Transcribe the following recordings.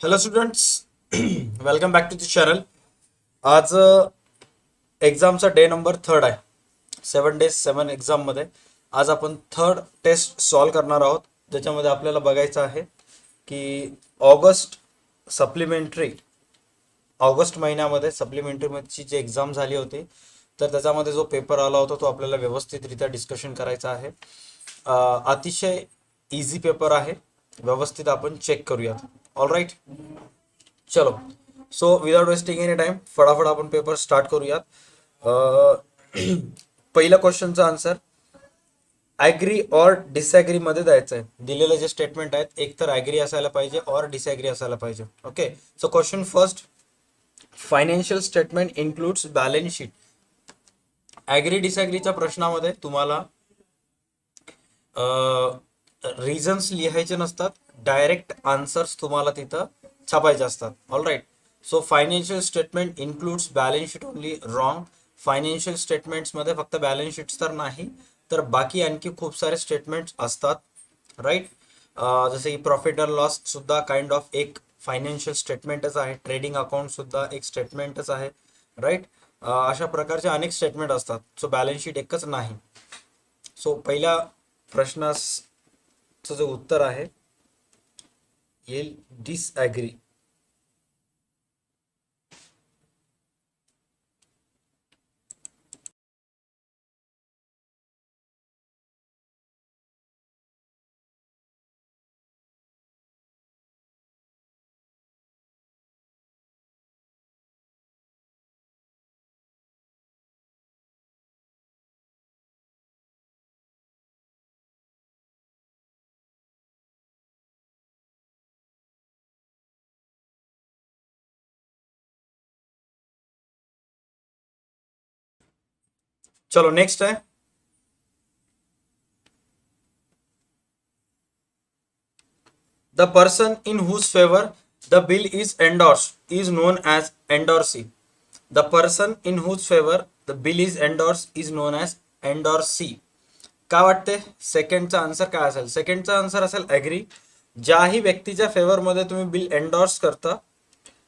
Hello students. Welcome back to the channel. आज एक्झामचा day number 3 आहे. 7 days 7 एक्झाममध्ये आज आपण थर्ड टेस्ट सॉल्व करणार आहोत, ज्याच्यामध्ये आपल्याला बघायचं आहे की ऑगस्ट सप्लिमेंटरी ऑगस्ट महिन्यामध्ये सप्लिमेंटरीची जी एक्झाम झाली होती, तर त्याच्यामध्ये जो पेपर आला होता तो आपल्याला व्यवस्थितरित्या डिस्कशन करायचा आहे. अतिशय इझी पेपर आहे, व्यवस्थित आपण चेक करूयात. ऑल राईट, चलो. So without wasting any time फटाफट आपण पेपर स्टार्ट करूयात. पहिल्या क्वेश्चनचा आन्सर ॲग्री ऑर डिसॲग्री मध्ये द्यायचं आहे. दिलेले जे स्टेटमेंट आहेत, एक तर ॲग्री असायला पाहिजे ऑर डिसॲग्री असायला पाहिजे. Okay, so question first, financial statement includes balance sheet. Agree डिसॲग्रीच्या प्रश्नामध्ये तुम्हाला रिझन्स लिहायचे नसतात, डायरेक्ट आन्सर्स तुम्हाला तिथं छापायचे असतात. All right, so financial statement includes balance sheet only, wrong. Financial स्टेटमेंट्समध्ये फक्त बॅलन्स शीट्स तर नाही, तर बाकी आणखी खूप सारे स्टेटमेंट्स असतात. राईट, जसे की प्रॉफिट अँड लॉस सुद्धा काइंड ऑफ एक फायनान्शियल स्टेटमेंटच आहे. ट्रेडिंग अकाउंट सुद्धा एक स्टेटमेंटच आहे. राईट, अशा प्रकारचे अनेक स्टेटमेंट असतात. सो बॅलन्स शीट एकच नाही. सो पहिल्या प्रश्नाचं जे उत्तर आहे येईल डिसॲग्री. चलो नेक्स्ट आहे, the person in whose favor the bill is endorsed is known as endorsee. The person in whose favor the bill is endorsed is known as endorsee. काय वाटते सेकंडचा आन्सर काय असेल? सेकंडचा आन्सर असेल ॲग्री. ज्याही व्यक्तीच्या फेवरमध्ये तुम्ही bill एंडॉर्स करता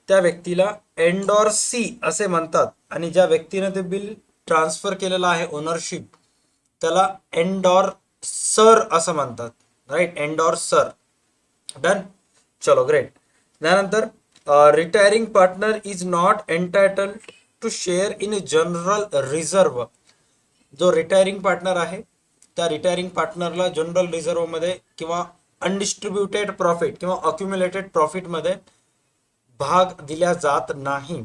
त्या व्यक्तीला एंडॉर्सी असे म्हणतात, आणि ज्या व्यक्तीने ते बिल ट्रान्सफर केलेलं आहे ओनरशिप, त्याला एंडॉर्सर असं म्हणतात. Right, endorser. डन, चलो ग्रेट. त्यानंतर retiring partner is not entitled to share in general reserve. जो रिटायरिंग पार्टनर आहे त्या रिटायरिंग पार्टनरला जनरल रिझर्व मध्ये किंवा अनडिस्ट्रीब्युटेड प्रॉफिट किंवा अक्युम्युलेटेड प्रॉफिट मध्ये भाग दिला जात नाही.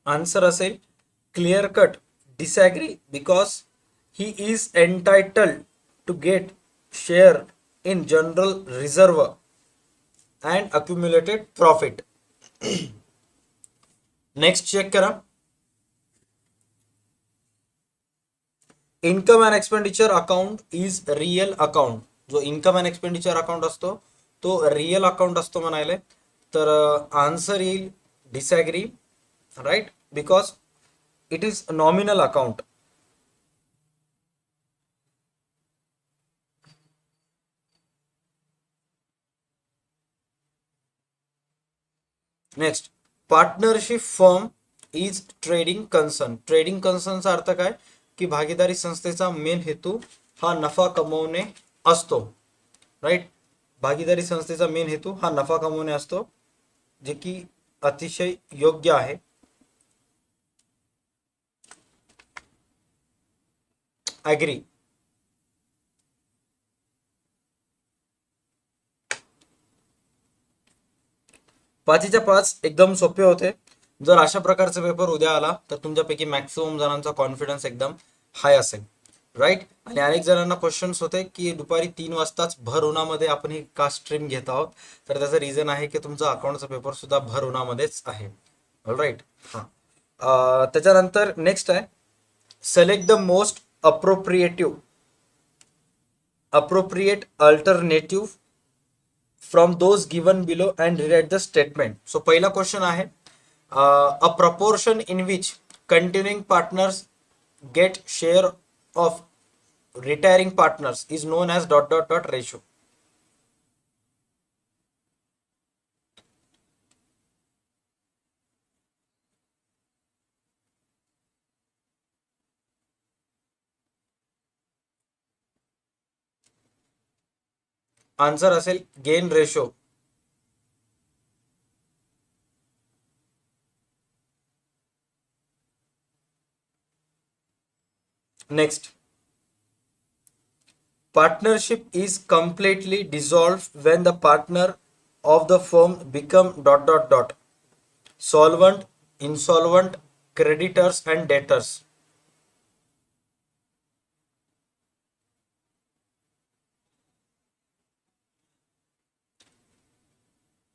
आन्सर असेल clear cut disagree, because he is entitled to get share in general reserve and accumulated profit. Next check करा, income and expenditure account is real account. जो इन्कम अँड एक्सपेंडिचर अकाउंट असतो तो रिअल अकाउंट असतो म्हणाले, तर answer येईल disagree. Right, because it is nominal account. Next, partnership firm is trading concern. Trading कन्सर्नचा अर्थ काय की भागीदारी संस्थेचा मेन हेतू हा नफा कमवणे असतो. राईट, भागीदारी संस्थेचा मेन हेतू हा नफा कमवणे असतो, जे की अतिशय योग्य आहे. ॲग्री. पाचीच्या पाच एकदम सोपे होते. जर अशा प्रकारचा पेपर उद्या आला तर तुमच्यापैकी मॅक्सिमम जणांचा कॉन्फिडन्स एकदम हाय असेल. राईट, आणि अनेक जणांना क्वेश्चन्स होते की दुपारी 3 वाजताच भर उन्हामध्ये आपण ही का स्ट्रीम घेत आहोत, तर त्याचं रिझन आहे की तुमचा अकाउंटचा पेपर सुद्धा भर उन्हामध्येच आहे. राईट, हां. त्याच्यानंतर नेक्स्ट आहे, select the most appropriate alternative from those given below and rewrite the statement. So पहिला क्वेश्चन आहे, a proportion in which continuing partners get share of retiring partners is known as dot dot dot ratio. Answer असेल gain ratio. Next, partnership is completely dissolved when the partner of the firm become dot dot dot solvent, insolvent, creditors and debtors.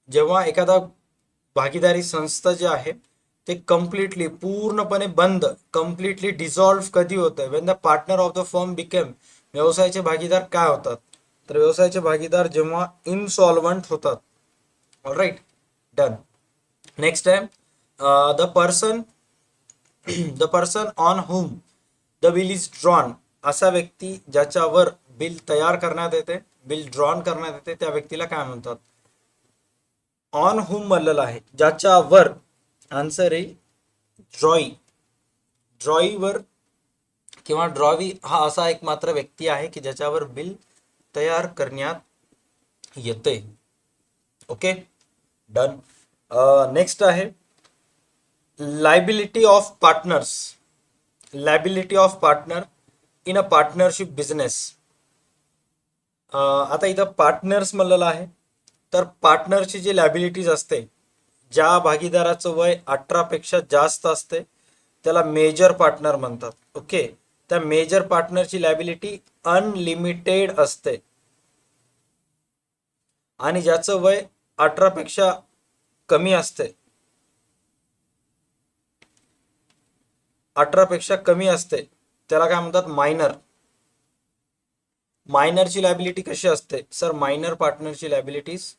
जेव्हा एखादा भागीदारी संस्था जे आहे ते completely पूर्णपणे बंद, कम्प्लिटली डिझॉल्व्ह कधी होतं, Wien the partner of the firm became, व्यवसायाचे भागीदार काय होतात, तर व्यवसायाचे भागीदार जेव्हा इनसॉल्वंट होतात. All right, done. नेक्स्ट आहे the person the person on whom the bill is drawn. असा व्यक्ती ज्याच्यावर बिल तयार करण्यात येते, बिल ड्रॉन करण्यात येते, त्या व्यक्तीला काय म्हणतात. ऑन हुम म्हणलेलं आहे, ज्याच्यावर. आन्सर आहे ड्रॉई. ड्रॉईवर किंवा ड्रॉवी हा असा एक मात्र व्यक्ती आहे की ज्याच्यावर बिल तयार करण्यात येते. Okay, done. नेक्स्ट आहे liability of partners. Liability of partner in a partnership business. आता इथं पार्टनर्स म्हणलेलं आहे, तर पार्टनरची जी लॅबिलिटीज असते, ज्या भागीदाराचं वय 18 पेक्षा जास्त असते त्याला मेजर पार्टनर म्हणतात. ओके, त्या मेजर पार्टनरची लॅबिलिटी अनलिमिटेड असते आणि ज्याचं वय 18 पेक्षा कमी असते, 18 पेक्षा कमी असते, त्याला काय म्हणतात, मायनर. मायनरची लॅबिलिटी कशी असते सर, मायनर पार्टनरची लॅबिलिटीज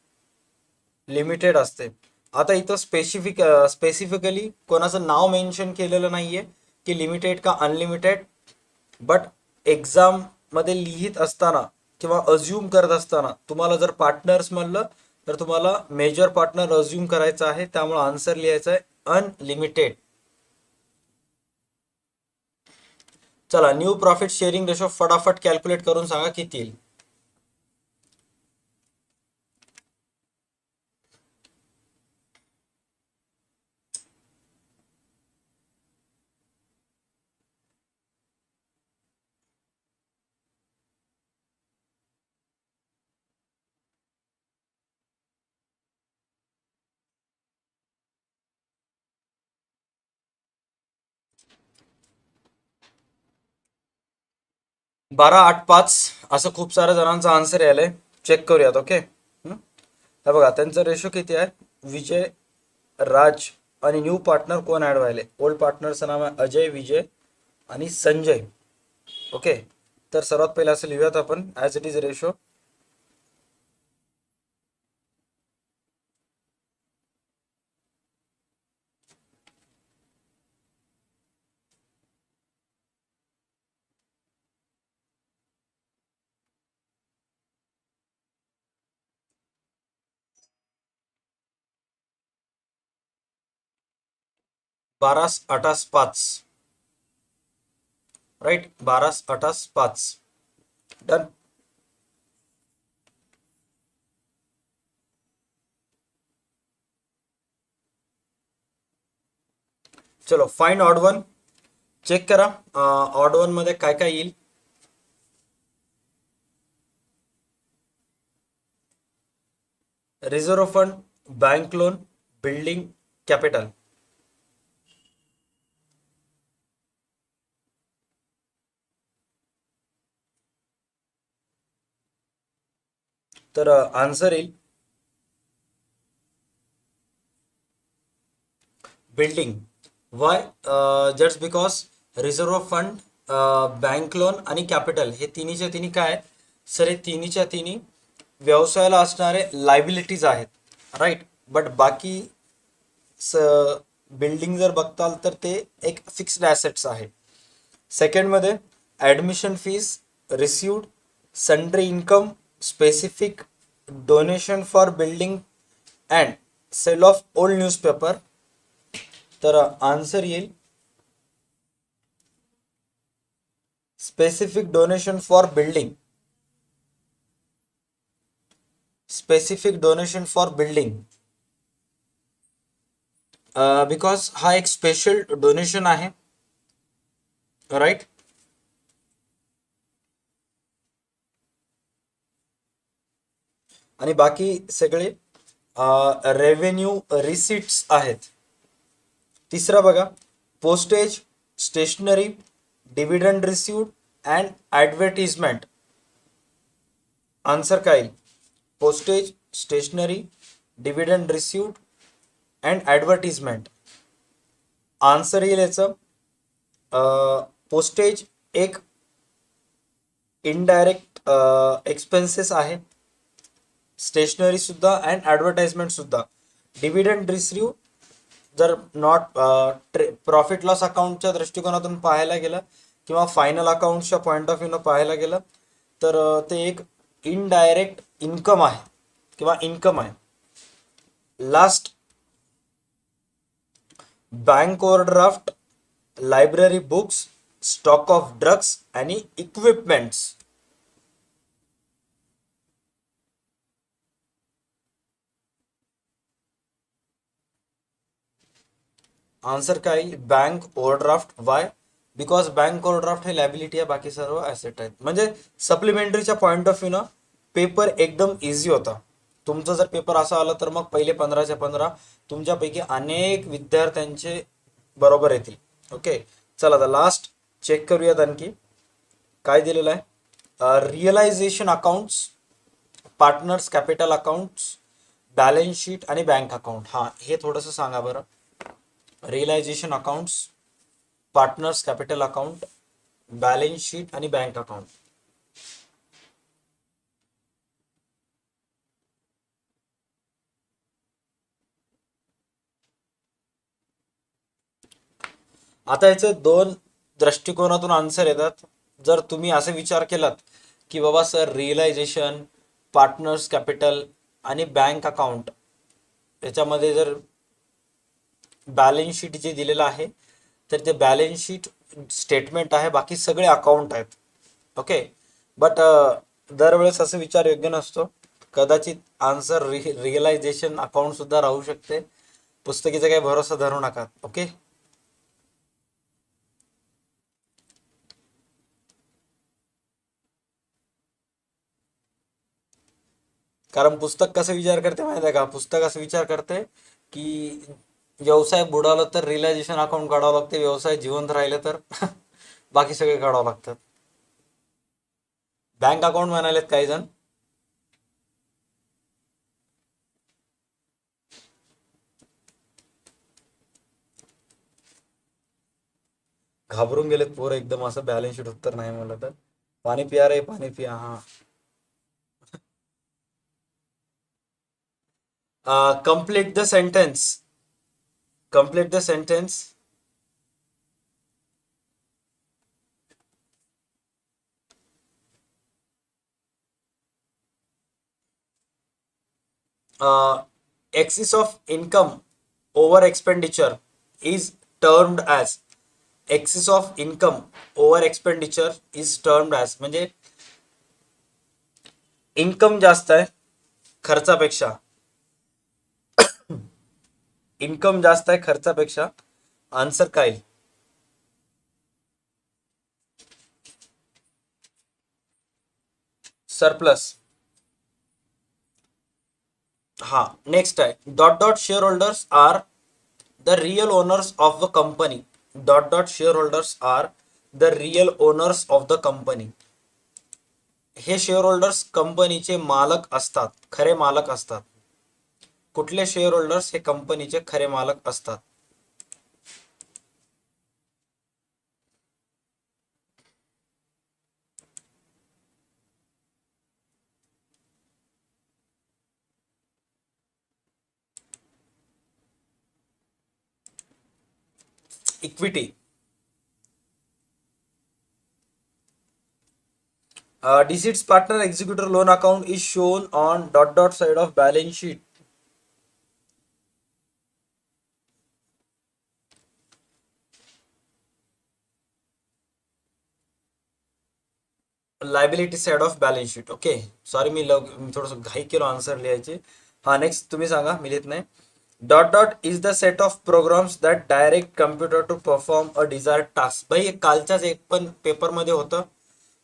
लिमिटेड असते. आता इथं स्पेसिफिकली कोणाचं नाव मेन्शन केलेलं नाहीये की लिमिटेड का अनलिमिटेड, बट एक्झाम मध्ये लिहित असताना किंवा अज्युम करत असताना तुम्हाला जर पार्टनर्स म्हणलं तर तुम्हाला मेजर पार्टनर अज्युम करायचं आहे, त्यामुळे आन्सर लिहायचा आहे अनलिमिटेड. चला, न्यू प्रॉफिट शेअरिंग रेशो फटाफट कॅल्क्युलेट करून सांगा किती येईल. बारा 8 5 असं खूप साऱ्या जणांचा आन्सर यायलंय. चेक करूयात. ओके, हे बघा त्यांचं रेशो किती आहे. विजय, राज आणि न्यू पार्टनर कोण ऍड व्हायले. ओल्ड पार्टनरचं नाव आहे अजय, विजय आणि संजय. ओके, तर सर्वात पहिले असं लिहूयात आपण ॲज इट इज रेशो. बारास आठास 5. राईट, 12/8/5. डन. चलो, फाइंड ऑड वन. चेक करा ऑड वन मध्ये काय काय येईल. Reserve fund, bank loan, building, capital. तर आन्सर येईल building. Why, just because reserve fund, bank loan आणि कॅपिटल हे तिन्हीच्या तिन्ही काय आहेत सर, हे तिन्हीच्या तिन्ही व्यवसायाला असणारे लायबिलिटीज आहेत. राईट, बट बाकी बिल्डिंग जर बघताल तर ते एक फिक्स्ड ॲसेट्स आहे. सेकंडमध्ये admission fees, received, sundry income, specific donation for building and sale of old newspaper. तर आन्सर येईल specific donation for building. Specific donation for building, because हा एक स्पेशल डोनेशन आहे, राईट. आणि बाकी सगळे रेव्हेन्यू रिसिट्स आहेत. तिसरा बघा, postage, stationery, dividend received and advertisement. Answer काय येईल? Postage, stationery, dividend received and advertisement. Answer येईल याचं पोस्टेज एक इनडायरेक्ट एक्सपेन्सेस आहे, स्टेशनरी सुद्धा अँड ॲडव्हर्टाइजमेंट सुद्धा. डिव्हिडंड रिसिव्ह जर नॉट प्रॉफिट लॉस अकाउंटच्या दृष्टिकोनातून पाहायला गेलं किंवा फायनल अकाउंटच्या पॉईंट ऑफ व्ह्यूनं पाहायला गेलं तर ते एक इनडायरेक्ट इन्कम आहे किंवा इन्कम आहे. Last, bank overdraft, library books, stock of drugs आणि इक्विपमेंट्स. आन्सर काय येईल? Bank overdraft. Y? Because bank overdraft हे लॅबिलिटी आहे, बाकी सर्व ॲसेट आहेत. म्हणजे सप्लिमेंटरीच्या पॉईंट ऑफ व्ह्यूनं पेपर एकदम इझी होता. तुमचा जर पेपर असा आला तर मग पहिले 15च्या 15 तुमच्यापैकी अनेक विद्यार्थ्यांचे बरोबर येतील. ओके, चला आता लास्ट चेक करूयात आणखी काय दिलेलं आहे. Realisation accounts, partners capital accounts, balance sheet आणि बँक अकाउंट. हां, हे थोडंसं सांगा बरं. Realisation accounts, partners capital account, balance sheet आणि बँक अकाउंट. आता याचे दोन दृष्टिकोनातून आन्सर येतात. जर तुम्ही असे विचार केलात की बाबा सर रिअलायझेशन, पार्टनर्स कॅपिटल आणि बँक अकाउंट याच्यामध्ये जर बॅलन्स शीट जे दिलेलं आहे तर ते बॅलन्स शीट स्टेटमेंट आहे, बाकी सगळे अकाउंट आहेत. ओके, बट दरवेळेस असं विचार योग्य नसतो. कदाचित आन्सर रिअलायझेशन अकाउंट सुद्धा राहू शकते. पुस्तकीचा काही भरोसा धरू नका. ओके, कारण पुस्तक कसं विचार करते माहिती आहे का? पुस्तक असं विचार करते की व्यवसाय बुडाला तर रिअलायझेशन अकाउंट काढावं लागते, व्यवसाय जिवंत राहिले तर बाकी सगळे काढावं लागतात. बँक अकाउंट म्हणालेत काही जण. घाबरून गेलेत पोरं एकदम, असं बॅलन्स शीट उत्तर नाही म्हणलं तर. पाणी पिया रे, पाणी पिया. हा, complete the sentence. Complete the sentence. Excess of income over expenditure is termed as. Excess of income over expenditure is termed as. म्हणजे इन्कम जास्त आहे खर्चापेक्षा, इन्कम जास्त आहे खर्चापेक्षा. आन्सर काय येईल? सरप्लस. हा, नेक्स्ट आहे dot dot share holders are the real owners of the company. Dot dot share holders are the real owners of the company. हे शेअर होल्डर्स कंपनीचे मालक असतात, खरे मालक असतात. कुठले शेअर होल्डर्स हे कंपनीचे खरे मालक असतात? Equity. Deceased partner executor loan account is shown on dot dot side of balance sheet. Liability side of balance sheet. Okay, sorry मी थोडंसं घाई केलो आन्सर लिहायची. हा, नेक्स्ट तुम्ही सांगा, मी लिहित नाही. Dot dot is the set of programs that direct computer to perform a desired task. भाई, कालच्याच एक पण पेपरमध्ये होतं,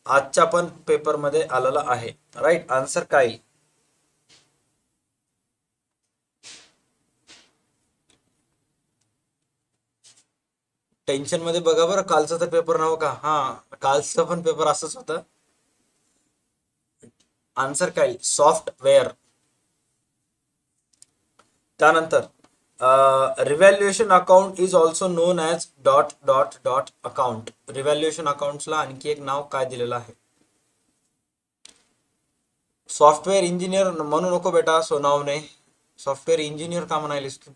आजच्या पण पेपरमध्ये आलेलं आहे. राईट आन्सर काय येईल? टेन्शन मध्ये बघा बरं, कालचा तर पेपर नव्हता का? हा, कालचा पण पेपर असंच होतं. आन्सर काय येईल? सॉफ्टवेअर. त्यानंतर revaluation account is also non as dot dot dot account. Revaluation अकाउंटला आणखी एक नाव काय दिलेलं आहे? सॉफ्टवेअर इंजिनियर म्हणू नको बेटा सोनावणे. सॉफ्टवेअर इंजिनियर का म्हणालीस तू?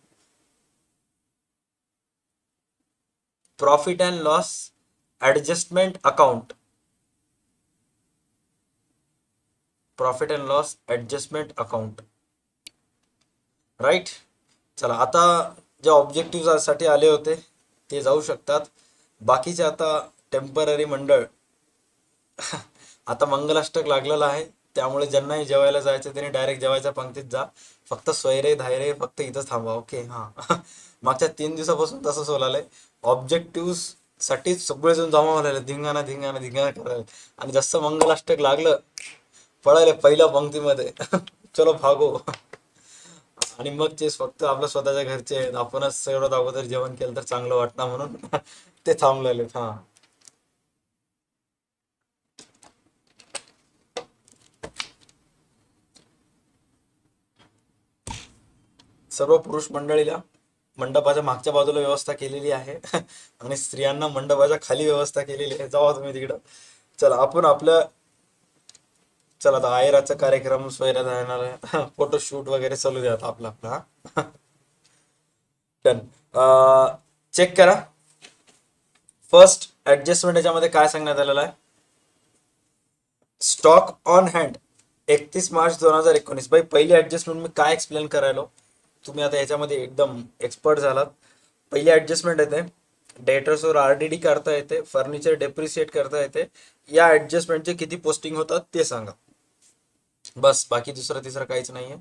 Profit and loss adjustment account. Profit and loss adjustment account. Right. चला, आता जे ऑब्जेक्टिव्ह साठी आले होते ते जाऊ शकतात. बाकीचे आता टेम्पररी मंडळ. आता मंगलाष्टक लागलेलं आहे, त्यामुळे ज्यांनाही जेवायला जायचं त्यांनी डायरेक्ट जेवायच्या पंक्तीत जा. फक्त सोयरे धायरे फक्त इथंच थांबा. ओके, हा. मागच्या 3 दिवसापासून तसंच होलालंय. ऑब्जेक्टिव्ह साठी सगळेजण जमा व्हायला धिंगाणा धिंगाणा धिंगाणा करायला, आणि जसं मंगलाष्टक लागलं पळाले पहिल्या पंक्तीमध्ये. चलो भागो. आणि मग ते फक्त आपल्या स्वतःच्या घरचे आहेत, आपणच सर्वात अगोदर जेवण केलं तर चांगलं वाटणार म्हणून ते थांबलेले. हा, सर्व पुरुष मंडळीला मंडपाच्या मागच्या बाजूला व्यवस्था केलेली आहे आणि स्त्रियांना मंडपाच्या खाली व्यवस्था केलेली आहे. जावा तुम्ही तिकडं. चला, आपण आपल्या, चला आता आहेराचा कार्यक्रम सोयऱ्या जाणार, फोटोशूट वगैरे चालू द्या आता आपला आपला. डन. चेक करा. फर्स्ट ऍडजस्टमेंट याच्यामध्ये काय सांगण्यात आलेलं आहे? Stock on hand 31 March 2019. भाई, पहिली ऍडजस्टमेंट मी काय एक्सप्लेन करायलो, तुम्ही आता याच्यामध्ये एकदम एक्सपर्ट झालात. पहिली ऍडजस्टमेंट येते डेटर्सवर आरडीडी करता येते, फर्निचर डेप्रिशिएट करता येते. या ऍडजस्टमेंटचे किती पोस्टिंग होतात ते सांगा. बस, बाकी दुसरं तिसरं काहीच नाहीये.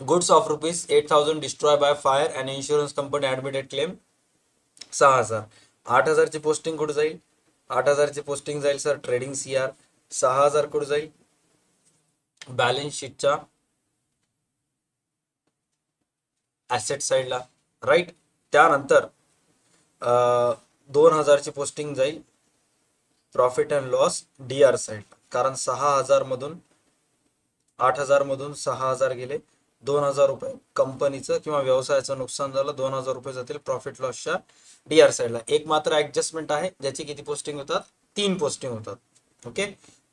Goods of ₹8,000 destroy by fire and insurance company admitted claim 6,000. 8,000ची पोस्टिंग कुठे जाईल? 8,000ची पोस्टिंग जाईल सर ट्रेडिंग सीआर. 6,000 कुठे जाईल? बॅलन्स शीटच्या ऍसेट साईडला. राईट. त्यानंतर 2,000ची पोस्टिंग जाईल profit and loss DR side, कारण 6,000 मधून 8,000 मधून 6,000 गेले. 2,000 रुपये कंपनीचं किंवा व्यवसायाचं नुकसान झालं, 2,000 रुपये जातील प्रॉफिट लॉसच्या डीआर साईडला. एक मात्र ऍडजस्टमेंट आहे ज्याची किती पोस्टिंग होतात? 3 पोस्टिंग होतात. ओके.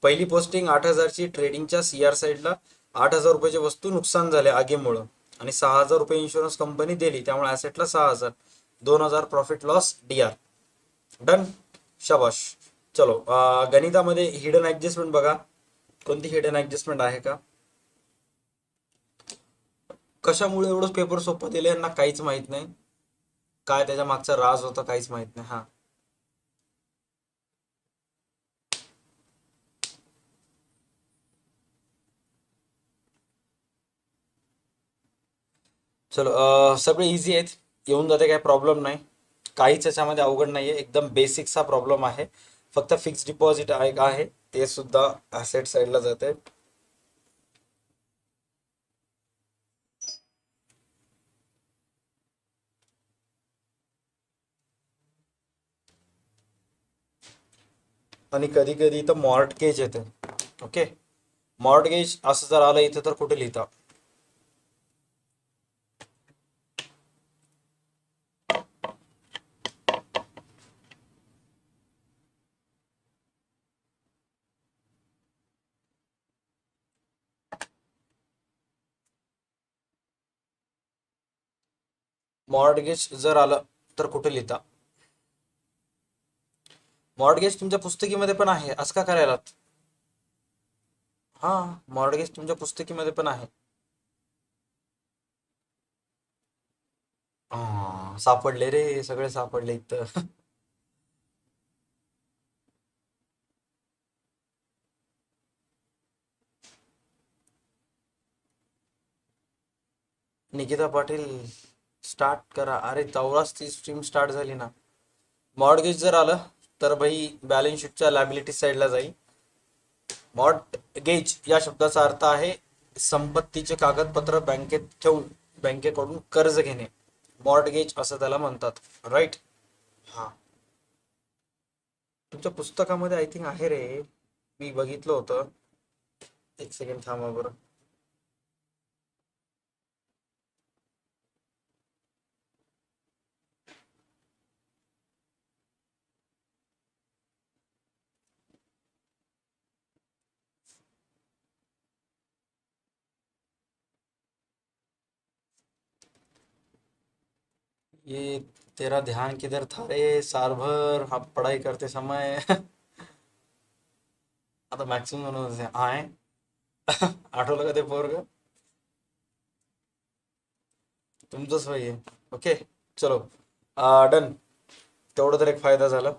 पहिली पोस्टिंग 8,000ची ट्रेडिंगच्या सीआर साईडला. 8,000 रुपयाची वस्तू नुकसान झाले आगीमुळं, आणि 6,000 रुपये इन्शुरन्स कंपनी दिली, त्यामुळे ऍसेटला 6,000. 2,000 प्रॉफिट लॉस डीआर. डन. शाबाश. चलो, गणितामध्ये हिडन ऍडजस्टमेंट बघा. कोणती हिडन ऍडजस्टमेंट आहे का? कशामुळे एवढंच पेपर सोपं दिले यांना काहीच माहित नाही. काय त्याच्या मागचा राज होता काहीच माहित नाही. हा, चलो, सगळे इझी आहेत, येऊन जाते, काही प्रॉब्लेम नाही. काहीच याच्यामध्ये अवघड नाहीये, एकदम बेसिकचा प्रॉब्लेम आहे. फक्त फिक्स डिपॉझिट आहे ते सुद्धा ऍसेट साईडला जाते. आणि कधी कधी इथं मॉर्टगेज येते. ओके. मॉर्टगेज असं जर आलं इथं तर कुठे लिहिता? मॉर्टगेज जर आलं तर कुठे लिहिता? मॉर्टगेज तुमच्या पुस्तकीमध्ये पण आहे, असं का करायला? हा, मॉर्टगेज तुमच्या पुस्तकीमध्ये पण आहे. सापडले रे, सगळे सापडले इथं. निकिता पाटील स्टार्ट करा. अरे तेवढाच ती स्ट्रीम स्टार्ट झाली ना. मॉर्टगेज जर आलं तर भाई बॅलन्स शीटच्या लॅबिलिटी साईडला जाईल. मॉर्टगेज या शब्दाचा अर्थ आहे संपत्तीचे कागदपत्र बँकेत ठेवून बँकेकडून कर्ज घेणे. मॉर्टगेज असं त्याला म्हणतात. राईट. हा, तुमच्या पुस्तकामध्ये आय थिंक आहे रे, मी बघितलं होतं. एक सेकंड थांबा बरं. ये तेरा ध्यान किधर था रे, साल भर हा पढ़ाई करते समय. आता मॅक्सिमम म्हणून आहे. आठवलं का ते पोरग? तुमचंच भाई आहे. ओके, चलो डन. तेवढं तर एक फायदा झाला.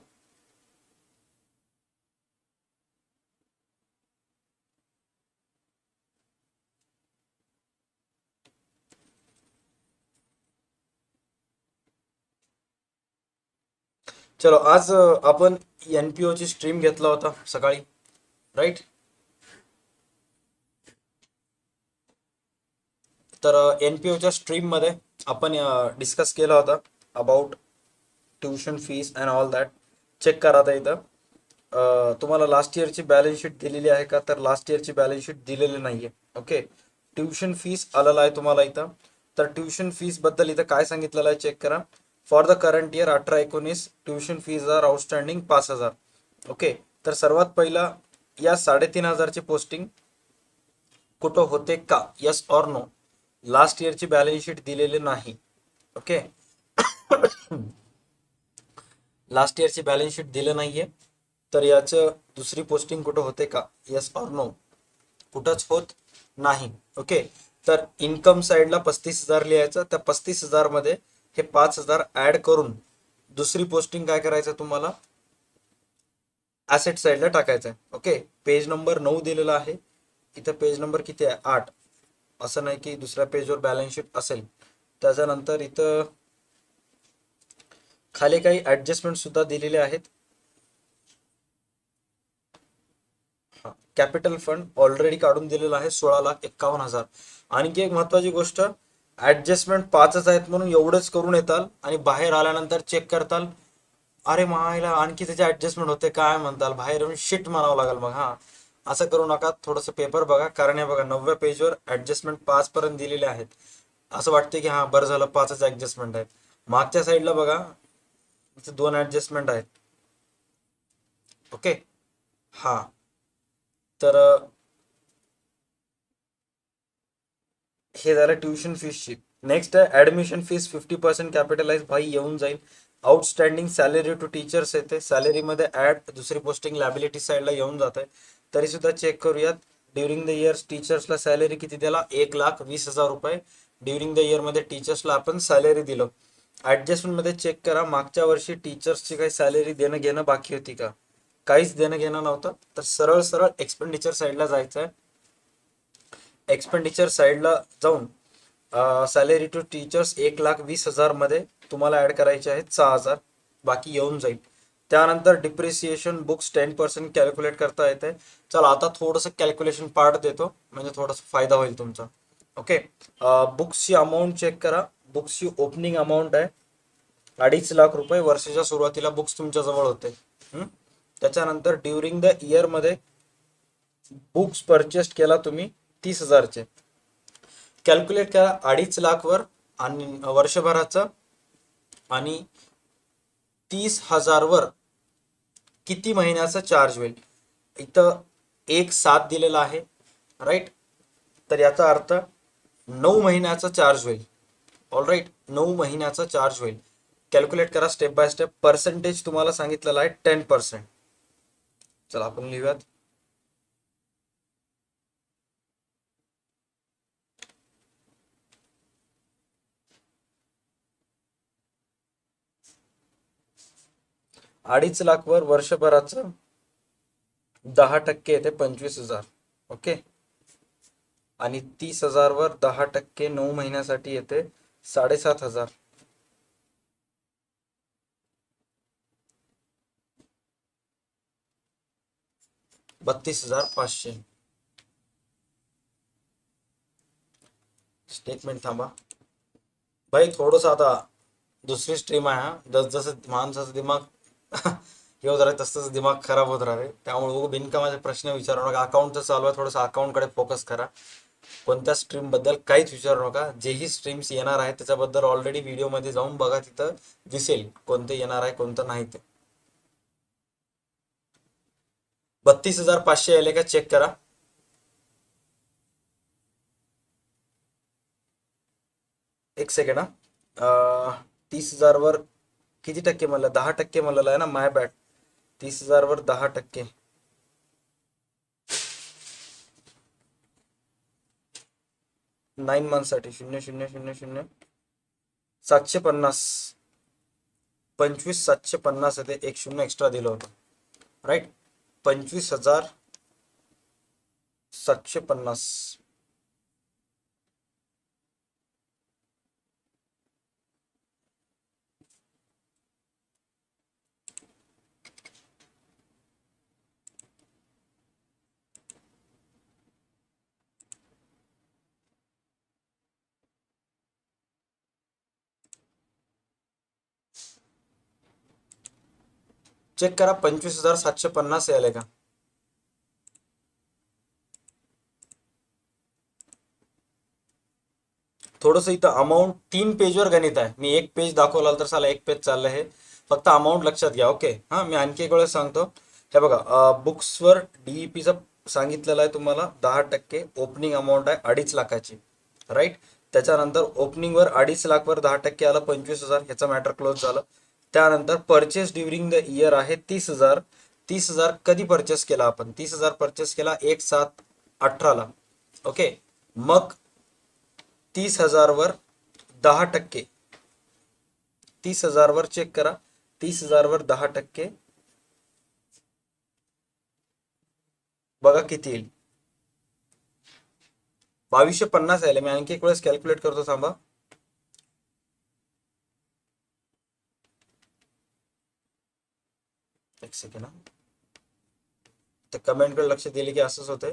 चलो आज आपण NPO ची स्ट्रीम घेतला होता सकाळी, राईट. तर NPOच्या स्ट्रीममध्ये आपण डिस्कस केला होता about tuition fees and all that. Check करा आता इथं. तुम्हाला लास्ट इयरची बॅलन्स शीट दिलेली आहे का, तर लास्ट इयरची बॅलन्स शीट दिलेली नाहीये. ओके, ट्युशन फीस आलेला आहे तुम्हाला इथं. तर ट्युशन फीस बद्दल इथं काय सांगितलेलं आहे चेक करा. For the current year 18-19 tuition fees are outstanding 5,000. Okay, तर सर्वात पहिला या 3,500ची पोस्टिंग कुठं होते का, यस ऑर नो. लास्ट इयरची बॅलन्स शीट दिलेली नाही. ओके, लास्ट इयरची बॅलन्स शीट दिलं नाहीये, तर याचं दुसरी पोस्टिंग कुठं होते का, यस ऑर नो. कुठंच होत नाही. ओके, तर इन्कम साईडला 35,000 लिहायचं. त्या 35,000 मध्ये हे 5,000 ऍड करून दुसरी पोस्टिंग काय करायचं तुम्हाला, ऍसेट साईडला टाकायचं आहे. ओके, पेज नंबर 9 दिलेला आहे इथं. पेज नंबर किती आहे, 8. असं नाही की दुसऱ्या पेजवर बॅलन्स शीट असेल. त्याच्यानंतर इथं खाली काही ऍडजस्टमेंट सुद्धा दिलेले आहेत. कॅपिटल फंड ऑलरेडी काढून दिलेला आहे 16,51,000. आणखी एक महत्वाची गोष्ट, ऍडजस्टमेंट 5च आहेत म्हणून एवढंच करून येताल आणि बाहेर आल्यानंतर चेक करताल, अरे मायला आणखी त्याचे ऍडजस्टमेंट होते काय म्हणताल, बाहेर येऊन शिट म्हणावं लागेल मग. हा, असं करू नका. थोडंसं पेपर बघा, कारण हे बघा 9व्या पेजवर ऍडजस्टमेंट 5 पर्यंत दिलेले आहेत. असं वाटते की हा बरं झालं 5च ऍडजस्टमेंट आहेत. मागच्या साईडला बघा, इथे 2 ऍडजस्टमेंट आहेत. ओके, हा, तर हे झालं ट्युशन फीसची. नेक्स्ट आहे ऍडमिशन फीस 50% कॅपिटलाइज भाई येऊन जाईल. आउटस्टँडिंग सॅलरी टू टीचर्स येते, सॅलरीमध्ये ऍड दुसरी पोस्टिंग लॅबिलिटी साईडला येऊन जात आहे. तरी सुद्धा चेक करूयात. ड्युरिंग द इयर टीचर्सला सॅलरी किती दिला, 1,20,000 रुपये. ड्युरिंग द इयरमध्ये टीचर्सला आपण सॅलरी दिलं. ऍडजस्टमेंटमध्ये चेक करा, मागच्या वर्षी टीचर्सची काही सॅलरी देणं घेणं बाकी होती का, काहीच देणं घेणं नव्हतं. तर सरळ सरळ एक्सपेंडिचर साईडला जायचं आहे. एक्सपेंडिचर साईडला जाऊन सॅलरी टू टीचर्स 1,20,000 मध्ये तुम्हाला ऍड करायचे आहेत 6,000, बाकी येऊन जाईल. त्यानंतर डिप्रिसिएशन बुक्स 10% कॅल्क्युलेट करता येते. चला आता थोडंसं कॅल्क्युलेशन पार्ट देतो, म्हणजे थोडासा फायदा होईल तुमचा. ओके, बुक्सची अमाऊंट चेक करा. बुक्सची ओपनिंग अमाऊंट आहे 2.5 लाख रुपये. वर्षाच्या सुरुवातीला बुक्स तुमच्या जवळ होते. त्याच्यानंतर ड्युरिंग द इयर मध्ये बुक्स परचेस केला तुम्ही 30,000चे. कॅल्क्युलेट करा 2.5 लाख वर आणि वर्षभराचं आणि 30,000 वर किती महिन्याचा चार्ज होईल. इथं 1,7 दिलेला आहे, राईट. तर याचा अर्थ 9 महिन्याचा चार्ज होईल. ऑल राईट, 9 महिन्याचा चार्ज होईल. कॅल्क्युलेट करा स्टेप बाय स्टेप. पर्सेंटेज तुम्हाला सांगितलेला आहे 10%. चला आपण लिहूयात. 2.5 लाख वर वर्षभराचं 10% येते 25,000. ओके. आणि 30,000 वर 10% 9 महिन्यासाठी येते 7,500. 32,500. स्टेटमेंट थांबा भाई, थोडस आता दुसरी स्ट्रीम आहे हा. जस जसं माणसाचं दिमाग हे होत राहते तसं दिमाग खराब होत राहते. त्यामुळे बिनकामाचे प्रश्न विचारू नका. अकाउंटचं चालू आहे, थोडंसं अकाउंटकडे फोकस करा. कोणत्या स्ट्रीम बद्दल काहीच विचारू नका. जेही स्ट्रीम्स येणार आहे त्याच्याबद्दल ऑलरेडी व्हिडिओमध्ये जाऊन बघा, तिथं दिसेल कोणते येणार आहे कोणतं नाही ते. 32,500 आले का चेक करा. एक सेकंड हा. 30,000 वर किती टक्के म्हणलं? 10% म्हणलेलं आहे ना, माय बॅड. 30,000 वर 10%. 9 मंथसाठी 0,0,0,0 750. 25,750 येते. एक शून्य एक्स्ट्रा दिलं होतं, राईट. 25,750. चेक करा 25,750 आले का. थोडंसं इथं अमाऊंट 3 पेजवर गणित आहे. मी एक पेज दाखवला तर साला एक पेज चाललं हे. फक्त अमाऊंट लक्षात घ्या. ओके. हां, मी आणखी एक वेळेस सांगतो. हे बघा, बुक्सवर डीईपीचं सांगितलेलं आहे तुम्हाला 10%. ओपनिंग अमाऊंट आहे 2.5 लाखाची, राईट. त्याच्यानंतर ओपनिंगवर 2.5 लाख वर 10% आलं 25,000. ह्याचा मॅटर क्लोज झालं. त्यानंतर परचेस ड्युरिंग द इयर आहे 30,000. 30,000 कधी परचेस केला आपण? 30,000 परचेस केला 1/7/18ला. ओके. मग 30,000 वर 10%. 30,000 वर चेक करा. 30,000 वर 10% बघा किती येईल. 2,250 आले. मी आणखी एक वेळेस कॅल्क्युलेट करतो, थांबा. एक सेकंड. तर कमेंटकडे लक्ष दिले की असंच होतंय.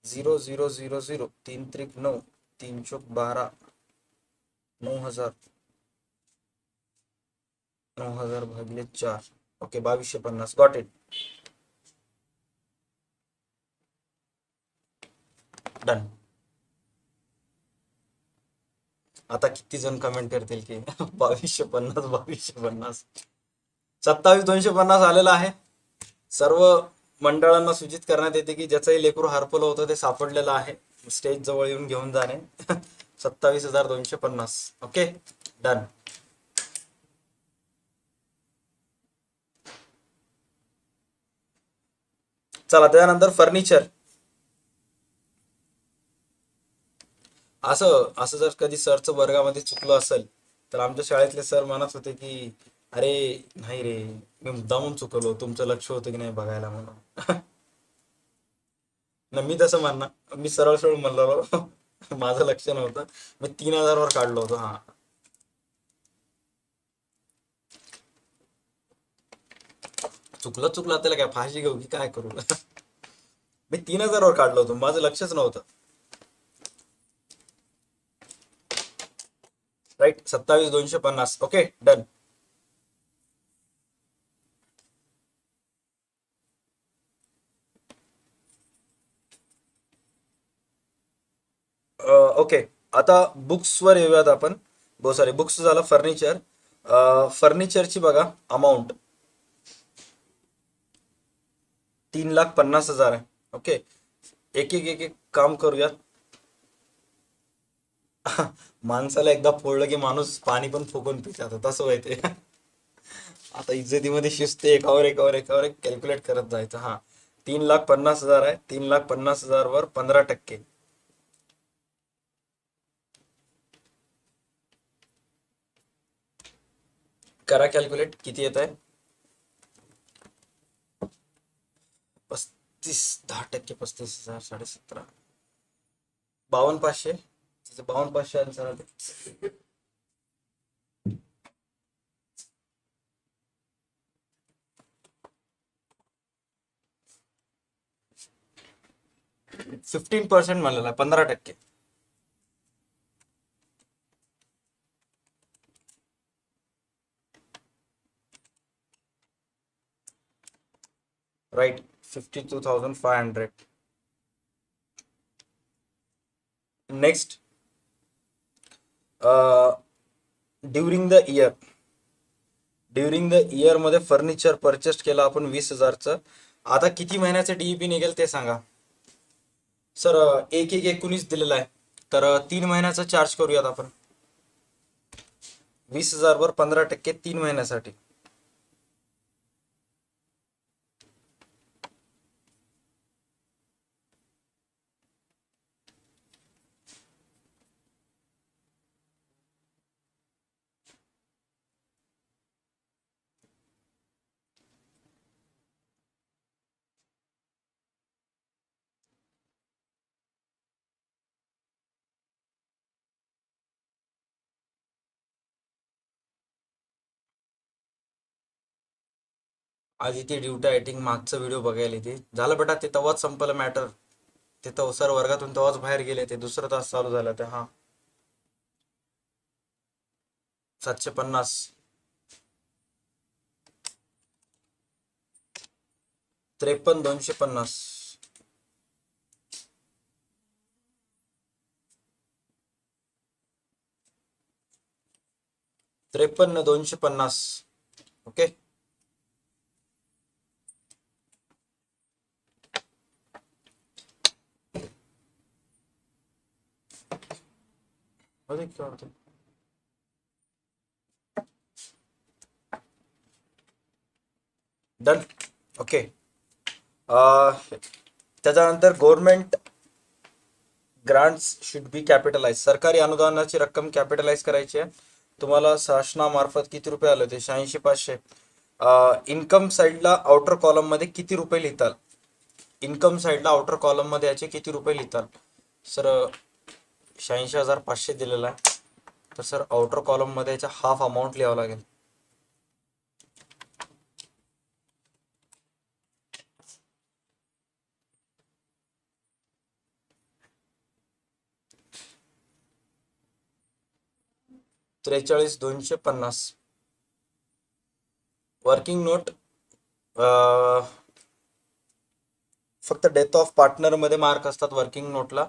0,0,0,0 3 त्रिक 9, 3 चौक 12, 9,000. 9,000 भागिले 4. ओके, 2,250. Got it. डन. आता किती जण कमेंट करतील की 2,250 2,250. 27,250 आलेला आहे. सर्व मंडळांना सूचित करण्यात येते की ज्याचंही लेकरू हरपलं होतं ते सापडलेलं आहे. स्टेज जवळ येऊन घेऊन जाणे. 27,250. Okay, done. चला, त्यानंतर फर्निचर. असं असं जर कधी सरचं वर्गामध्ये चुकलं असेल तर आमच्या शाळेतले सर म्हणत होते की अरे नाही रे, मी मुद्दामून चुकलो, तुमचं लक्ष होतं की नाही बघायला म्हणून. ना मी तसं म्हणणार, मी सरळ सरळ म्हणलो माझं लक्ष नव्हतं, मी 3,000 वर काढलो होतो. हा, चुकलं त्याला काय फाशी घेऊ की काय करू. मी 3,000 वर काढलो होतो, माझं लक्षच नव्हतं. राईट. 27,250. Okay, done. ओके, आता बुक्सवर येऊयात आपण. सॉरी, बुक्स झालं. फर्निचर. फर्निचरची बघा अमाऊंट 3,50,000 आहे. ओके, एक काम करूयात. माणसाला एकदा फोडलं की माणूस पाणी पण फुकून पिते, आता तसं व्हायते. आता इज्जतीमध्ये शिस्त एकावर एकावर एकावर एक कॅल्क्युलेट करत जायचं. हा, 3,50,000 आहे. 3,50,000 वर 15%. करा कॅल्क्युलेट, किती येत आहे? 35, 10%, 35,000, 17,500, 52,500. तिचं 52,500 आन्सर आले. फिफ्टीन पर्सेंट म्हणलेला आहे, 15%. Right, 52,500. Next, during the year मध्ये फर्निचर परचेस केलं आपण 20,000चं. आता किती महिन्याचं डीईपी निघेल ते सांगा. सर 1/1/19 दिलेला आहे, तर 3 महिन्याचा चार्ज करूयात आपण. 20,000 वर 15% 3 महिन्यासाठी. आधी ते ड्युटी आयटिंग मागचा व्हिडिओ बघायला ते झालं बेटा, ते तेव्हाच संपलं मॅटर. ते तर सर वर्गातून तेव्हाच बाहेर गेले, ते दुसरं तास चालू झालं ते. हा, 750, 53, 250, 53, 250. Okay, done. ओके, त्याच्यानंतर government grants should be capitalise. सरकारी अनुदानाची रक्कम कॅपिटलाइज करायची आहे. तुम्हाला शासनामार्फत किती रुपये आले होते? 86,500. इन्कम साईडला आउटर कॉलम मध्ये किती रुपये लिहिताल? इन्कम साईडला आउटर कॉलम मध्ये याचे किती रुपये लिहिताल? सर 86,500 दिलेला आहे, तर सर आउटर कॉलम मध्ये याच्या हाफ अमाऊंट लिहावं लागेल. त्रेचाळीस 250. वर्किंग नोट फक्त डेथ ऑफ पार्टनर मध्ये मार्क असतात वर्किंग नोटला,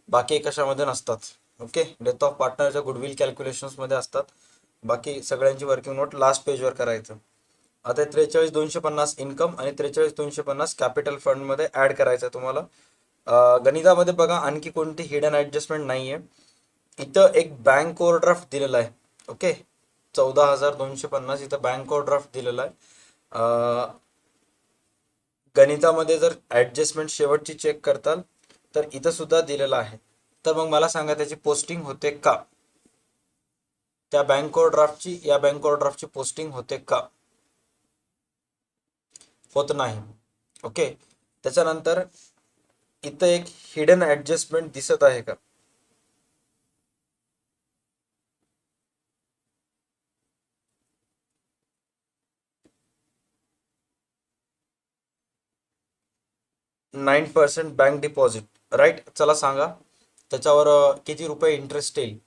बाकी कशामध्ये नसतात. ओके, डेथ ऑफ पार्टनरच्या गुडविल कॅल्क्युलेशन्स मध्ये असतात, बाकी सगळ्यांची वर्किंग नोट लास्ट पेजवर करायचं. आता 43,250 इन्कम आणि 43,250 कॅपिटल फंड मध्ये ऍड करायचं तुम्हाला. गणितामध्ये बघा आणखी कोणती हिडन ऍडजस्टमेंट नाहीये. इथं एक बँक ओव्हरड्राफ्ट दिलेला आहे. ओके, 14,250 इथं बँक ओव्हरड्राफ्ट दिलेला आहे. गणितामध्ये जर ऍडजस्टमेंट शेवटची चेक करताल तर इथं सुद्धा दिलेलं आहे. तर मग मला सांगा त्याची पोस्टिंग होते का? त्या बँक ओव्हरड्राफ्टची या बँक ओव्हरड्राफ्टची पोस्टिंग होते का? होत नाही. ओके, त्याच्यानंतर इथं एक हिडन ऍडजस्टमेंट दिसत आहे का? %9 बँक डिपॉझिट. राईट, चला सांगा त्याच्यावर किती रुपये इंटरेस्ट येईल?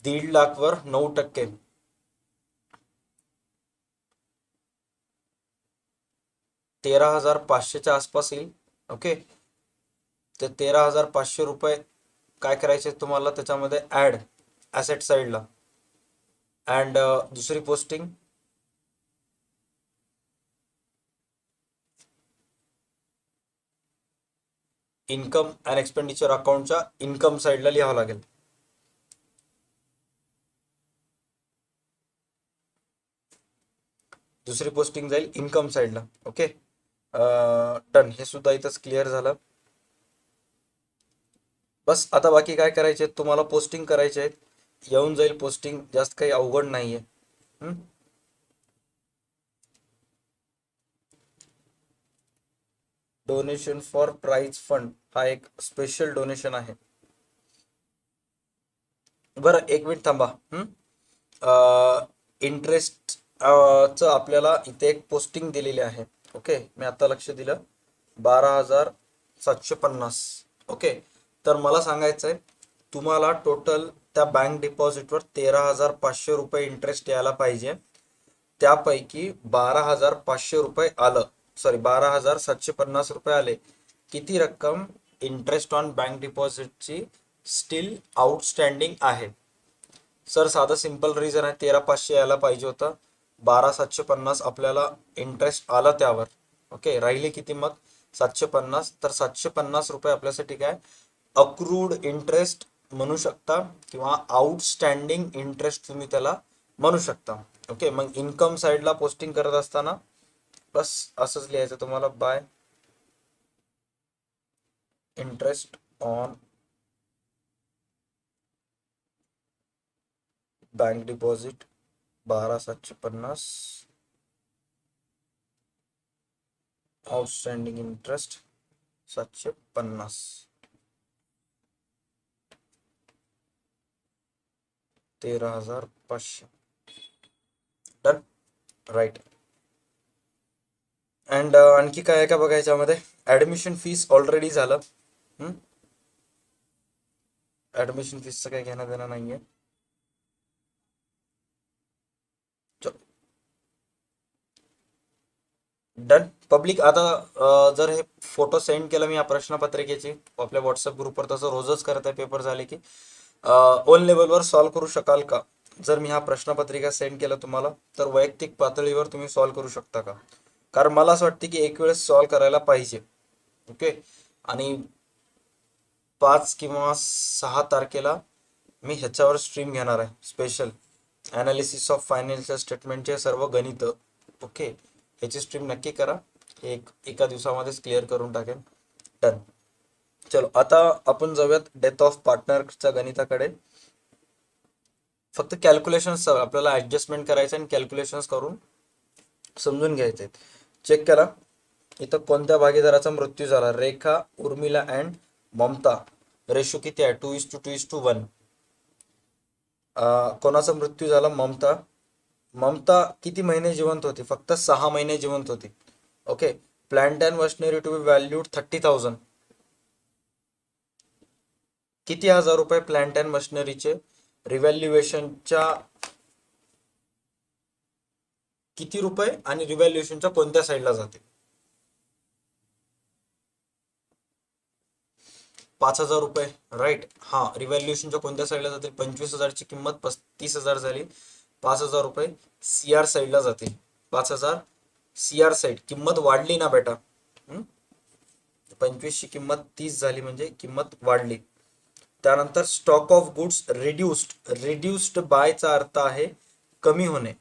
1.5 लाख वर 9%, 13,500च्या आसपास येईल. ओके, ते 13,500 रुपये काय करायचे तुम्हाला त्याच्यामध्ये ऍड ऍसेट साईडला. अँड दुसरी पोस्टिंग इन्कम अँड एक्सपेंडिचर अकाउंटच्या इन्कम साईडला लिहावं लागेल. दुसरी पोस्टिंग जाईल इन्कम साईडला. Okay, done. हे सुद्धा इथंच क्लिअर झालं. बस आता बाकी काय करायचे, तुम्हाला पोस्टिंग करायचे आहेत, येऊन जाईल पोस्टिंग, जास्त काही अवघड नाहीये. डोनेशन फॉर प्राइज फंड हा एक स्पेशल डोनेशन आहे. बरं एक मिनिट थांबा. इंटरेस्ट च आपल्याला इथे एक पोस्टिंग दिलेली आहे. ओके, मी आता लक्ष दिलं 12,750. ओके, तर मला सांगायचं आहे तुम्हाला टोटल त्या बँक डिपॉझिटवर 13,500 रुपये इंटरेस्ट यायला पाहिजे. त्यापैकी 12,500 रुपये आलं, सॉरी 12,750 रुपये आले. किती रक्कम इंटरेस्ट ऑन बँक डिपॉझिटची स्टील आउटस्टँडिंग आहे? सर साधं सिंपल रिझन आहे, 13,500 यायला पाहिजे होतं, 12,750 आपल्याला इंटरेस्ट आला त्यावर. ओके, राहिले किती मग 750. तर 750 रुपये आपल्यासाठी काय अक्रूड इंटरेस्ट म्हणू शकता किंवा आउटस्टँडिंग इंटरेस्ट तुम्ही त्याला म्हणू शकता. ओके, मग इन्कम साइडला पोस्टिंग करत असताना बस असंच लिहायचं तुम्हाला, by interest on bank deposit 12,750, outstanding interest 750, 13,500. Done, right. And आणखी काय आहे का बघा याच्यामध्ये? ऍडमिशन फीस ऑलरेडी झालं. ऍडमिशन फीसचं काही घेणं देणं नाहीये. डन. पब्लिक आता जर हे फोटो सेंड केला मी या प्रश्नपत्रिकेची आपल्या व्हॉट्सअप ग्रुपवर, तसं रोजच करत आहे पेपर झाले की, ओन लेवलवर सॉल्व्ह करू शकाल का? जर मी हा प्रश्नपत्रिका सेंड केला तुम्हाला तर वैयक्तिक पातळीवर तुम्ही सॉल्व्ह करू शकता का? कारण मला असं वाटतं की एक वेळेस सॉल्व्ह करायला पाहिजे. ओके, आणि 5 किंवा 6 तारखेला मी ह्याच्यावर स्ट्रीम घेणार आहे, स्पेशल ॲनालिसिस ऑफ फायनान्शियल स्टेटमेंटचे सर्व गणित. ओके, ह्याची स्ट्रीम नक्की करा, एका दिवसामध्येच क्लिअर करून टाकेन. डन. चलो आता आपण जाऊयात डेथ ऑफ पार्टनरच्या गणिताकडे. फक्त कॅल्क्युलेशन्स आपल्याला ऍडजस्टमेंट करायचं आणि कॅल्क्युलेशन्स करून समजून घ्यायचे. चेक करा इथं कोणत्या भागीदाराचा मृत्यू झाला. रेखा, उर्मिला अँड ममता. रेशो किती आहे? 2:2:1. कोणाचा मृत्यू झाला? ममता. ममता किती महिने जिवंत होती? फक्त 6 महिने जिवंत होती. Okay, plant and machinery to be valued 30,000. किती हजार रुपये प्लांट अँड मशिनरीचे रिव्हॅल्युएशनच्या किती रुपये आणि रिव्हॅल्युएशनच्या कोणत्या साईडला जाते? 5,000 रुपये. राईट. हा, रिव्हॅल्युएशनच्या कोणत्या साईडला जातील? 25,000ची किंमत 35,000 झाली, 5,000 रुपये सीआर साईडला जातील. 5,000 सीआर साईड. किंमत वाढली ना बेटा, 25ची किंमत 30 झाली म्हणजे किंमत वाढली. त्यानंतर stock of goods reduced. Reduced बायचा अर्थ आहे कमी होणे.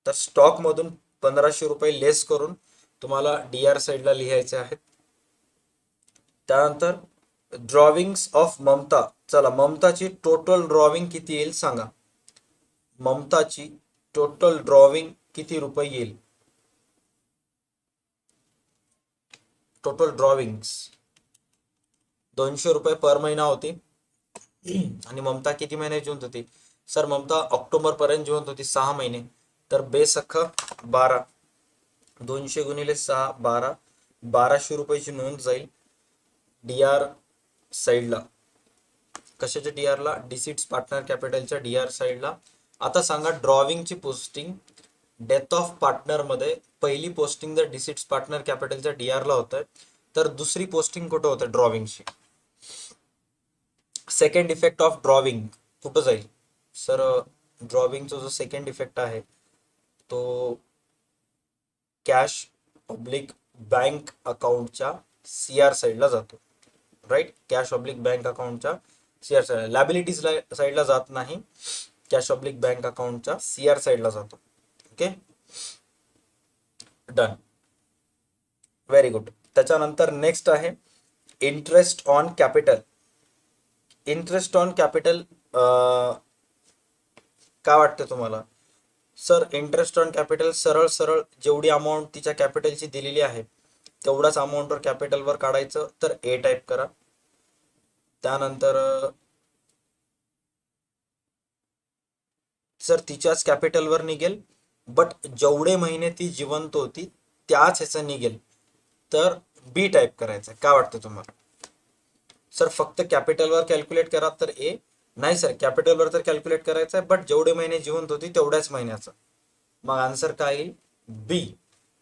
तर स्टॉक मधून 1,500 रुपये लेस करून तुम्हाला डीआर साईडला लिहायचे आहेत. त्यानंतर ड्रॉविंग्स ऑफ ममता. चला, ममताची टोटल ड्रॉविंग किती येईल सांगा. ममताची टोटल ड्रॉविंग किती रुपये येईल? टोटल ड्रॉविंग्स 200 रुपये पर महिना होती. आणि ममता किती महिने जिवंत होती? सर ममता ऑक्टोबर पर्यंत जिवंत होती, 6 महिने. तर बेसख 12, 200 गुणिले 6, 12. 1,200 रुपयाची नोंद जाईल डीआर साईडला. कशाच्या डीआरला? डिसिट्स पार्टनर कॅपिटलच्या डीआर साईडला. आता सांगा ड्रॉविंगची पोस्टिंग डेथ ऑफ पार्टनर मध्ये पहिली पोस्टिंग जर डिसिट्स पार्टनर कॅपिटलच्या डीआरला होत आहे, तर दुसरी पोस्टिंग कुठं होतं ड्रॉविंगची? सेकंड इफेक्ट ऑफ ड्रॉविंग कुठं जाईल? सर ड्रॉविंगचा जो सेकंड इफेक्ट आहे तो कॅश ऑब्लिक बँक अकाउंटच्या सीआर साईडला जातो. राईट, कॅश ऑब्लिक बँक अकाउंटच्या सीआर साईड. लॅबिलिटीज साईडला जात नाही, कॅश ऑब्लिक बँक अकाउंटच्या सीआर साईडला जातो. Okay, done, very good. त्याच्यानंतर नेक्स्ट आहे interest on capital. Interest on capital काय वाटतं तुम्हाला? सर इंटरेस्ट ऑन कॅपिटल सरळ सरळ जेवढी अमाऊंट तिच्या कॅपिटलची दिलेली आहे तेवढाच अमाऊंटवर कॅपिटलवर काढायचं, तर ए टाईप करा. त्यानंतर सर तिच्याच कॅपिटलवर निघेल, बट जेवढे महिने ती जिवंत होती त्याच ह्याचं निघेल, तर बी टाईप करायचं. काय वाटतं तुम्हाला? सर फक्त कॅपिटलवर कॅल्क्युलेट करा तर ए, नाही सर कॅपिटलवर तर कॅल्क्युलेट करायचं आहे, बट जेवढे महिने जिवंत होती तेवढ्याच महिन्याचं. मग आन्सर काय येईल? बी.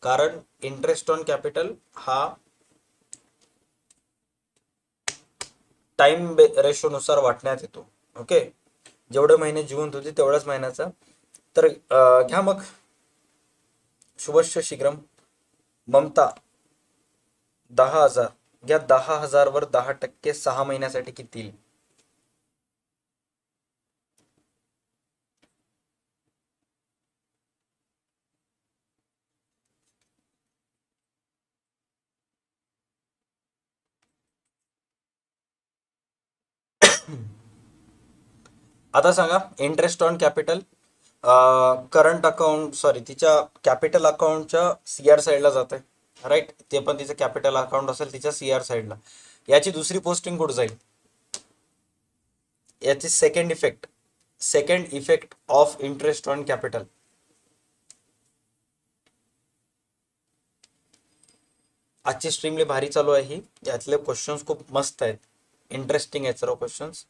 कारण इंटरेस्ट ऑन कॅपिटल हा टाइम रेशोनुसार वाटण्यात येतो. ओके, जेवढे महिने जिवंत होते तेवढ्याच महिन्याचा. तर घ्या मग, शुभस्य शीघ्रम. ममता 10,000 घ्या. 10,000 वर 10% 6 महिन्यासाठी किती येईल? आता सांगा interest on capital current account, sorry तिच्या कॅपिटल अकाउंटच्या सीआर साईडला जात आहे, राईट. ते पण तिचं कॅपिटल अकाउंट असेल तिच्या सीआर साईडला. याची दुसरी पोस्टिंग कुठे जाईल? याची second effect of interest on capital. आजची स्ट्रीमले भारी चालू आहे ही. यातले क्वेश्चन्स खूप मस्त आहेत, इंटरेस्टिंग आहेत सर्व क्वेश्चन्स.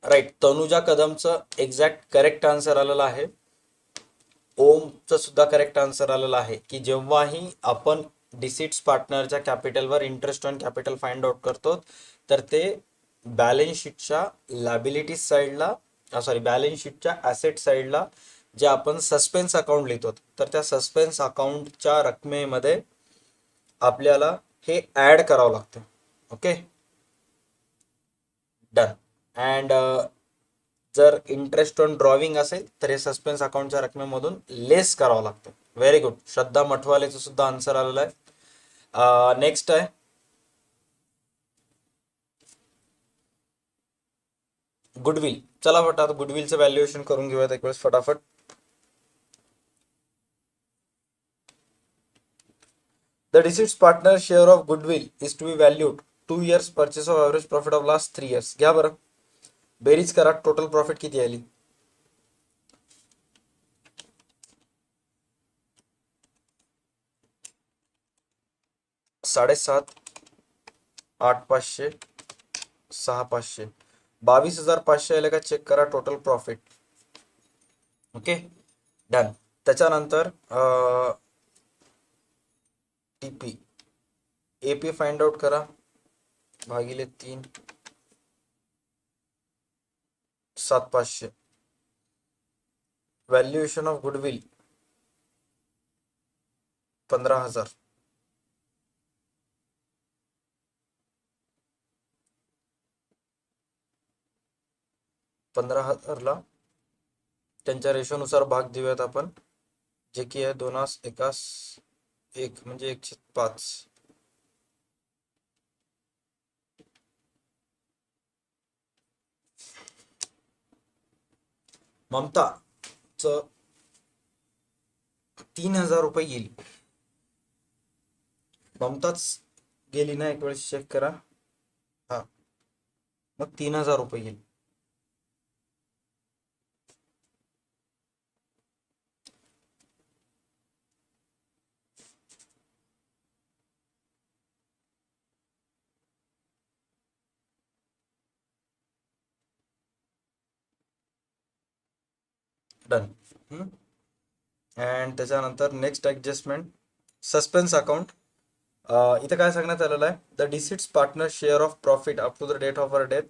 राईट, तनुजा कदमचं एक्झॅक्ट करेक्ट आन्सर आलेलं आहे. ओमचं सुद्धा करेक्ट आन्सर आलेलं आहे की जेव्हाही आपण डिसिट्स पार्टनरच्या कॅपिटलवर interest on capital find out करतो, तर ते बॅलन्स शीटच्या लायबिलिटी साईडला, सॉरी बॅलन्स शीटच्या ॲसेट साईडला जे आपण सस्पेन्स अकाउंट लिहितो, तर त्या सस्पेन्स अकाउंटच्या रकमेमध्ये आपल्याला हे ॲड करावं लागतं. Okay, done. अँड जर इंटरेस्ट ऑन ड्रॉविंग असेल तर हे सस्पेन्स अकाउंटच्या रकमेमधून लेस करावं लागतं. Very good. श्रद्धा मठवालेचं सुद्धा आन्सर आलेलं आहे. नेक्स्ट आहे गुडविल. चला फटाफट गुडविलचं व्हॅल्युएशन करून घेऊयात एक वेळेस फटाफट. The deceased partner's share of goodwill is to be valued 2 years purchase of average profit of last 3 years. घ्या बरं, बेरीज करा, टोटल प्रॉफिट किती आली? 7.5, 8,500, 6,500, 22,500 आले का चेक करा टोटल प्रॉफिट. Okay, done. त्याच्यानंतर टीपी एपी फाइंड आउट करा, भागिले 3, 7,500. Valuation of goodwill 15,000. 15,000ला त्यांच्या रेशोनुसार भाग देऊयात आपण, जे की आहे 2:1 म्हणजे 1/5. ममताच 3,000 रुपये येईल. ममताच गेली ना, एक वेळेस चेक करा. हा, मग 3,000 रुपये येईल. डन. अँड त्याच्यानंतर नेक्स्ट ॲडजस्टमेंट सस्पेन्स अकाउंट. इथं काय सांगण्यात आलेलं आहे? The deceased partner share of profit up to the date of her death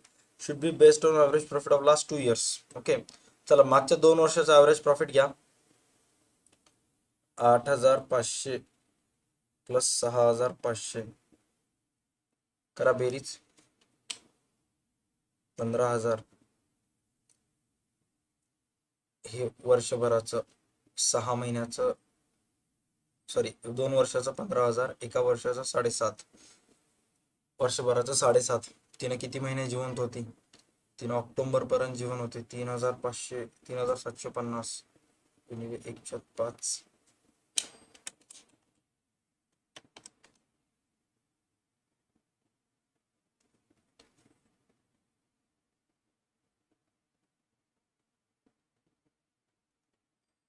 should be based on average profit of last 2 years. Okay, चला मागच्या 2 वर्षाचा ॲव्हरेज प्रॉफिट घ्या. 8,500 प्लस 6,500 करा बेरीज, 15,000. हे वर्षभराचं, 6 महिन्याचं, सॉरी 2 वर्षाचं 15,000, एका वर्षाचं 7.5, वर्षभराचं 7.5. तिने किती महिने जिवंत होती? 3 ऑक्टोबर पर्यंत जीवन होते 3,500 3,750 गुणिले 1/5.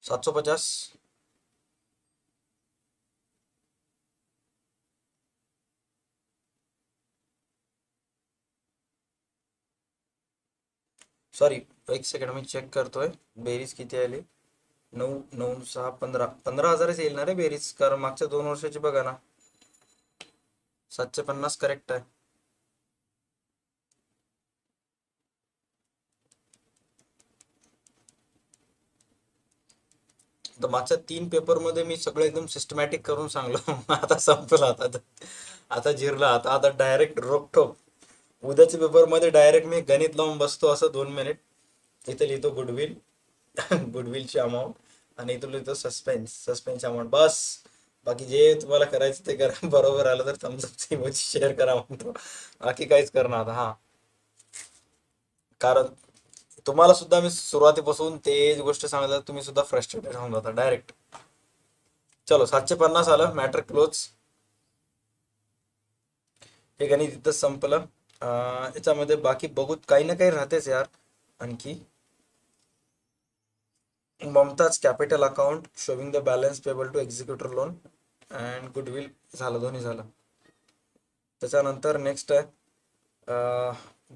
750. सॉरी, एक सेकंड मी चेक करतोय बेरीज किती आली. 9, 9, 6, 15. 15,000च येईल ना रे बेरीज, कारण मागच्या 2 वर्षाची बघा ना. 750 करेक्ट आहे. तर मागच्या 3 पेपर मध्ये मी सगळं एकदम सिस्टमॅटिक करून सांगलो. आता संपलं, आता जिरला. आता डायरेक्ट रोकठोक. उद्याच्या पेपरमध्ये डायरेक्ट मी गणित लावून बसतो असं 2 मिनिट. इथे लिहितो गुडविल, गुडविलची अमाऊंट, आणि इथं लिहितो सस्पेन्स अमाऊंट, बस. बाकी जे तुम्हाला करायचं ते करा. बरोबर आलं तर थम्स अप शेअर करा म्हणतो. बाकी काहीच करणार आता. हा, कारण तुम्हाला सुद्धा मी सुरुवातीपासून तेच गोष्ट सांगितलं, तुम्ही सुद्धा फ्रस्ट्रेटेड होऊन जाता डायरेक्ट. चलो, 750 आलं, मॅटर क्लोज. हे गणित इथं संपलं. याच्यामध्ये बाकी बघूत काही ना काही राहतेच यार आणखी. Mumtaz capital account showing the balance payable to executor loan and goodwill, झालं, दोन्ही झालं. त्याच्यानंतर नेक्स्ट आहे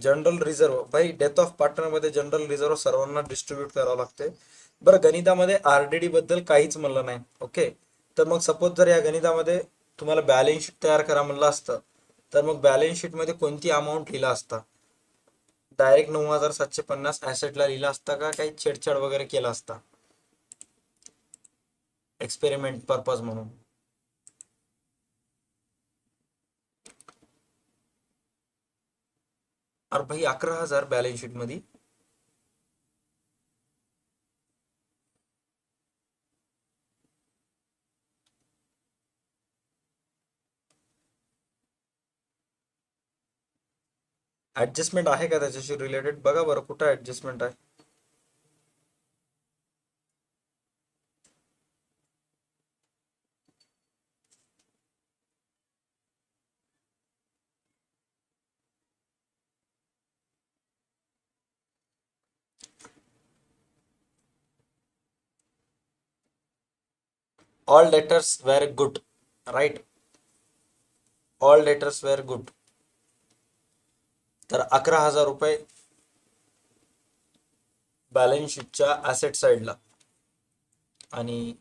जनरल रिझर्व. भाई, डेथ ऑफ पार्टनर मध्ये जनरल रिझर्व सर्वांना डिस्ट्रीब्यूट करावं लागते. बरं, गणितामध्ये आरडीडी बद्दल काहीच म्हणलं नाही. ओके, तर मग सपोज जर या गणितामध्ये तुम्हाला बॅलन्स शीट तयार करा म्हणलं असतं, तर मग बॅलन्स शीट मध्ये कोणती अमाऊंट लिहिला असता? डायरेक्ट 9,750 ऍसेटला लिहिला असता का काही छेडछाड वगैरे केला असता एक्सपेरिमेंट पर्पज म्हणून? अरे भाई, 11,000 बॅलन्स शीट मध्ये. ऍडजस्टमेंट आहे का त्याच्याशी रिलेटेड? बघा बरं, कुठं ऍडजस्टमेंट आहे. ऑल डेटर्स वेर गुड, राईट. ऑल डेटर्स वेर गुड. तर 11,000 रुपये बॅलन्स शीटच्या ऍसेट साइडला, आणि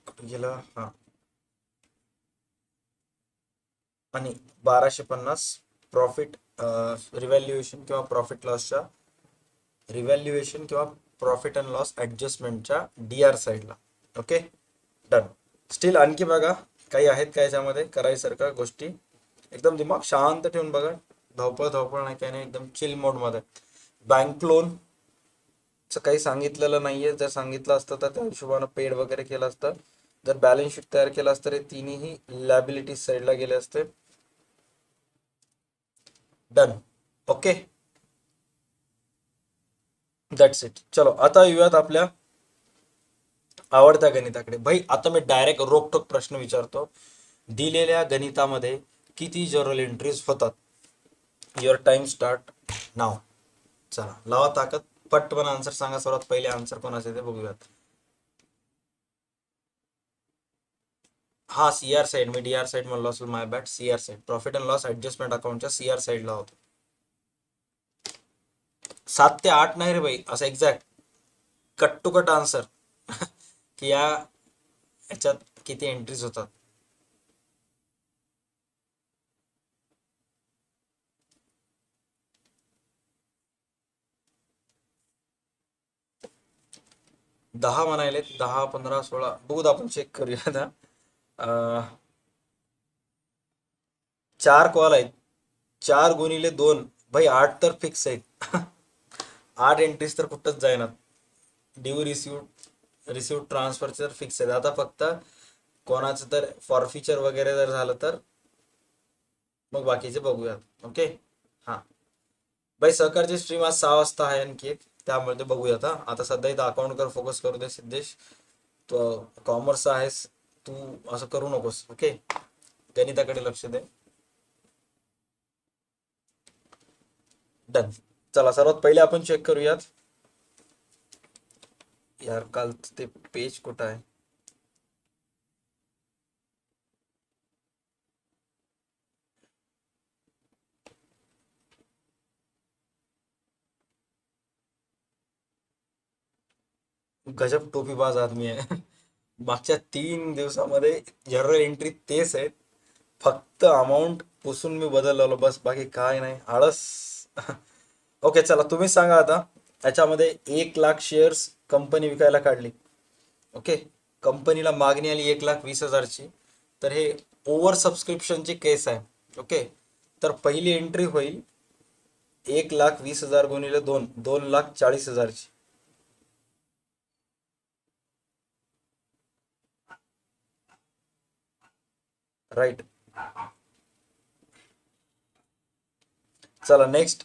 कुठे गेला, हा, आणि 1,250 प्रॉफिट रिव्हॅल्युएशन किंवा प्रॉफिट लॉसच्या रिव्हॅल्युएशन किंवा प्रॉफिट अँड लॉस ऍडजस्टमेंटच्या डीआर साइडला. Okay, done. स्टील आणखी बघा काही आहेत का याच्यामध्ये करायसारख्या गोष्टी? एकदम दिमाग शांत ठेवून बघा, धावपळ धावपळ नाही, काही नाही, एकदम चिल मोड मध्ये. बँक लोन काही सांगितलेलं नाहीये. जर सांगितलं असतं तर त्या हिशोबानं पेड वगैरे केलं असतं. जर बॅलन्स शीट तयार केलं असतं तर तिन्ही लॅबिलिटी साइडला गेले असते. डन. Okay, that's it. चलो, आता येऊयात आपल्या आवडत्या गणिताकडे. भाई, आता मी डायरेक्ट रोखठोक प्रश्न विचारतो. दिलेल्या गणितामध्ये किती जर्नल एंट्रीज होतात? युअर टाइम स्टार्ट नाव. चला, लावा ताकद, पटपण आन्सर सांगा. सर्वात पहिले आन्सर कोणाचे ते बघूयात. हा, सीआर साइड. मी डीआर साइड म्हणलो असेल, my bad. CR side, profit and loss adjustment अकाउंटच्या सीआर साइडला होतो. 7 ते 8 नाही रे भाई, असं exact cut to cut answer. की या याच्यात किती एंट्रीज होतात. दहा म्हणायले, 10, 15, 16, बघूत आपण, चेक करूया आता. 4 कॉल आहेत, 4 × 2. भाई, 8 तर फिक्स आहेत. 8 एंट्रीज तर कुठंच जायना. ड्यू रिसिव्ह ट्रान्सफरचे तर फिक्स आहेत. आता फक्त कोणाचं तर फॉरफिचर वगैरे जर झालं तर मग बाकीचे बघूयात. ओके, हा भाई, सहकारची स्ट्रीम आज 6 वाजता आहे आणखी एक, त्यामुळे ते बघूया. आता सध्या इथं अकाउंट कर फोकस करू दे सिद्धेश. तू कॉमर्स आहेस, तू असं करू नकोस. ओके, गणिताकडे लक्ष दे. डन. चला, सर्वात पहिले आपण चेक करूयात. यार काल ते पेज कुठं आहे? गजब टोपीबाज आदमी आहे. मागच्या 3 दिवसामध्ये जनरल एंट्री तेच आहेत, फक्त अमाऊंट पुसून मी बदललो बस, बाकी काय नाही, आळस. ओके चला, तुम्ही सांगा आता. याच्यामध्ये 1 लाख शेअर्स कंपनी विकायला काढली. ओके, कंपनीला मागणी आली 1,20,000ची. तर हे ओव्हर सबस्क्रिप्शनची केस आहे. ओके, तर पहिली एंट्री होईल 1,20,000 गुणिले 2, 2,40,000ची. राईट. चला नेक्स्ट,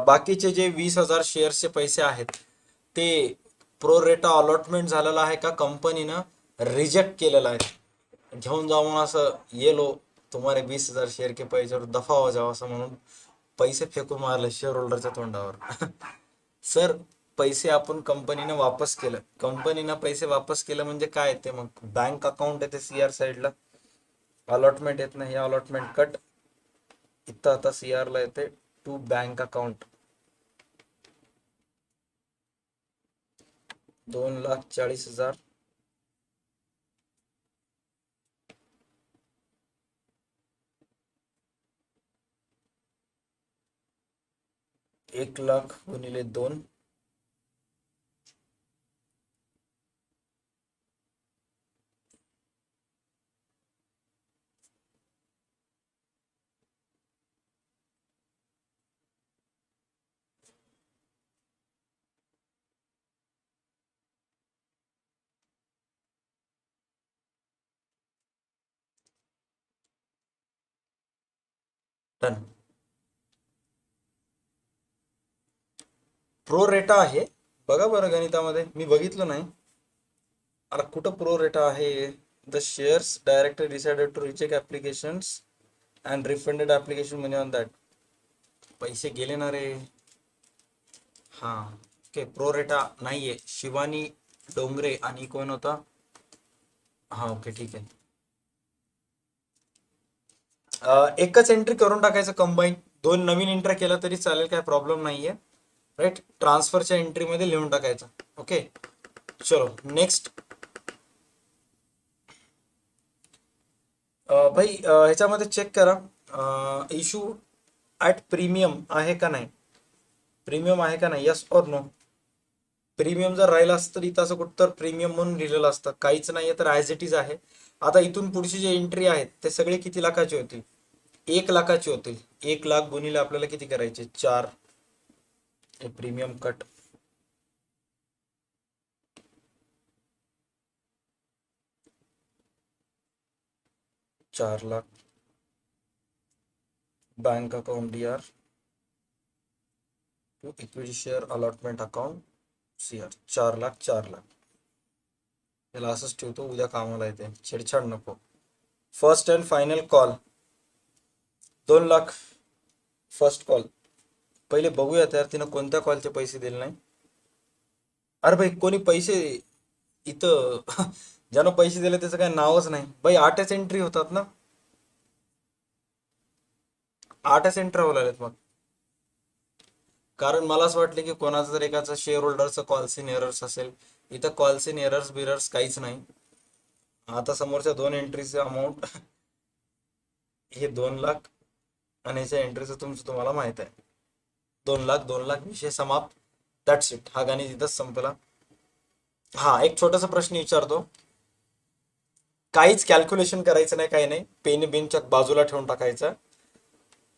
बाकीचे जे 20,000 शेअर्सचे पैसे आहेत ते प्रो रेटा अलॉटमेंट झालेला आहे का कंपनीनं रिजेक्ट केलेला आहे? घेऊन जाऊन असं ये लो तुम्हारे 20,000 शेअर के पैसे और दफा हो जाओ असं म्हणून पैसे फेकून मारले शेअर होल्डरच्या तोंडावर. सर, पैसे आपण कंपनीनं वापस केलं. कंपनीनं पैसे वापस केलं म्हणजे काय ते? मग बँक अकाउंट येते CR साईडला, अलॉटमेंट येत नाही. अलॉटमेंट कट इथं आता CR ला येते टू बँक अकाउंट. 2,40,000 1,00,000 गुणिले 2, टन. प्रो रेटा आहे, बघा बरं गणितामध्ये, मी बघितलं नाही. अरे कुठं प्रो रेटा आहे? The shares directly decided to reject applications and refunded application money on that. पैसे गेले ना रे. हा ओके, प्रो रेटा नाहीये. शिवानी डोंगरे आणि कोण होता? हा ओके ठीक आहे. एकच एंट्री करून टाकायचं कंबाईन. 2 नवीन एंट्री केला तरी चालेल, काय प्रॉब्लेम नाहीये. राईट, ट्रान्सफरच्या एंट्रीमध्ये लिहून टाकायचं. ओके चलो नेक्स्ट. भाई ह्याच्यामध्ये चेक करा, इशू ॲट प्रीमियम आहे का नाही? प्रीमियम आहे का नाही, यस और नो? प्रीमियम जर राहिला असतं तर इथं असं कुठं तर प्रीमियम म्हणून लिहिलेलं असतं. काहीच नाहीये तर ॲज इट इज आहे. आता इथून पुढची जी एंट्री आहेत ते सगळे किती लाखाचे होतील? 1,00,000ची होतील. 1,00,000 गुणिले आपल्याला किती करायचे? 4. Premium cut. 4,00,000 bank account DR to equity share allotment account CR. 4,00,000 4,00,000. याला असंच ठेवतो, उद्या कामाला येते, छेडछाड नको. First and final call 2,00,000. First call. पहिले बघूया त्यार तिनं कोणत्या कॉलचे पैसे दिले नाही. अरे भाई, कोणी पैसे इथं ज्यानं पैसे दिले त्याचं काही नावच नाही भाई. 8च एंट्री होतात ना, 8च एंट्री होत मग. कारण मला असं वाटलं की कोणाचं जर एकाचं शेअर होल्डरचं कॉल्स इन एरर्स असेल. इथं कॉल्स इन एरर्स बिरर्स काहीच नाही. आता समोरच्या 2 एंट्रीचे अमाऊंट हे 2,00,000 आणि याच्या एंट्रीचं तुमचं तुम्हाला माहित आहे. 2,00,000 2,00,000 विषय समाप्त. That's it. हा गणित इथंच संपला. हा एक छोटासा प्रश्न विचारतो. काहीच कॅल्क्युलेशन करायचं नाही, काही नाही. पेन बिनच्या बाजूला ठेवून टाकायचं.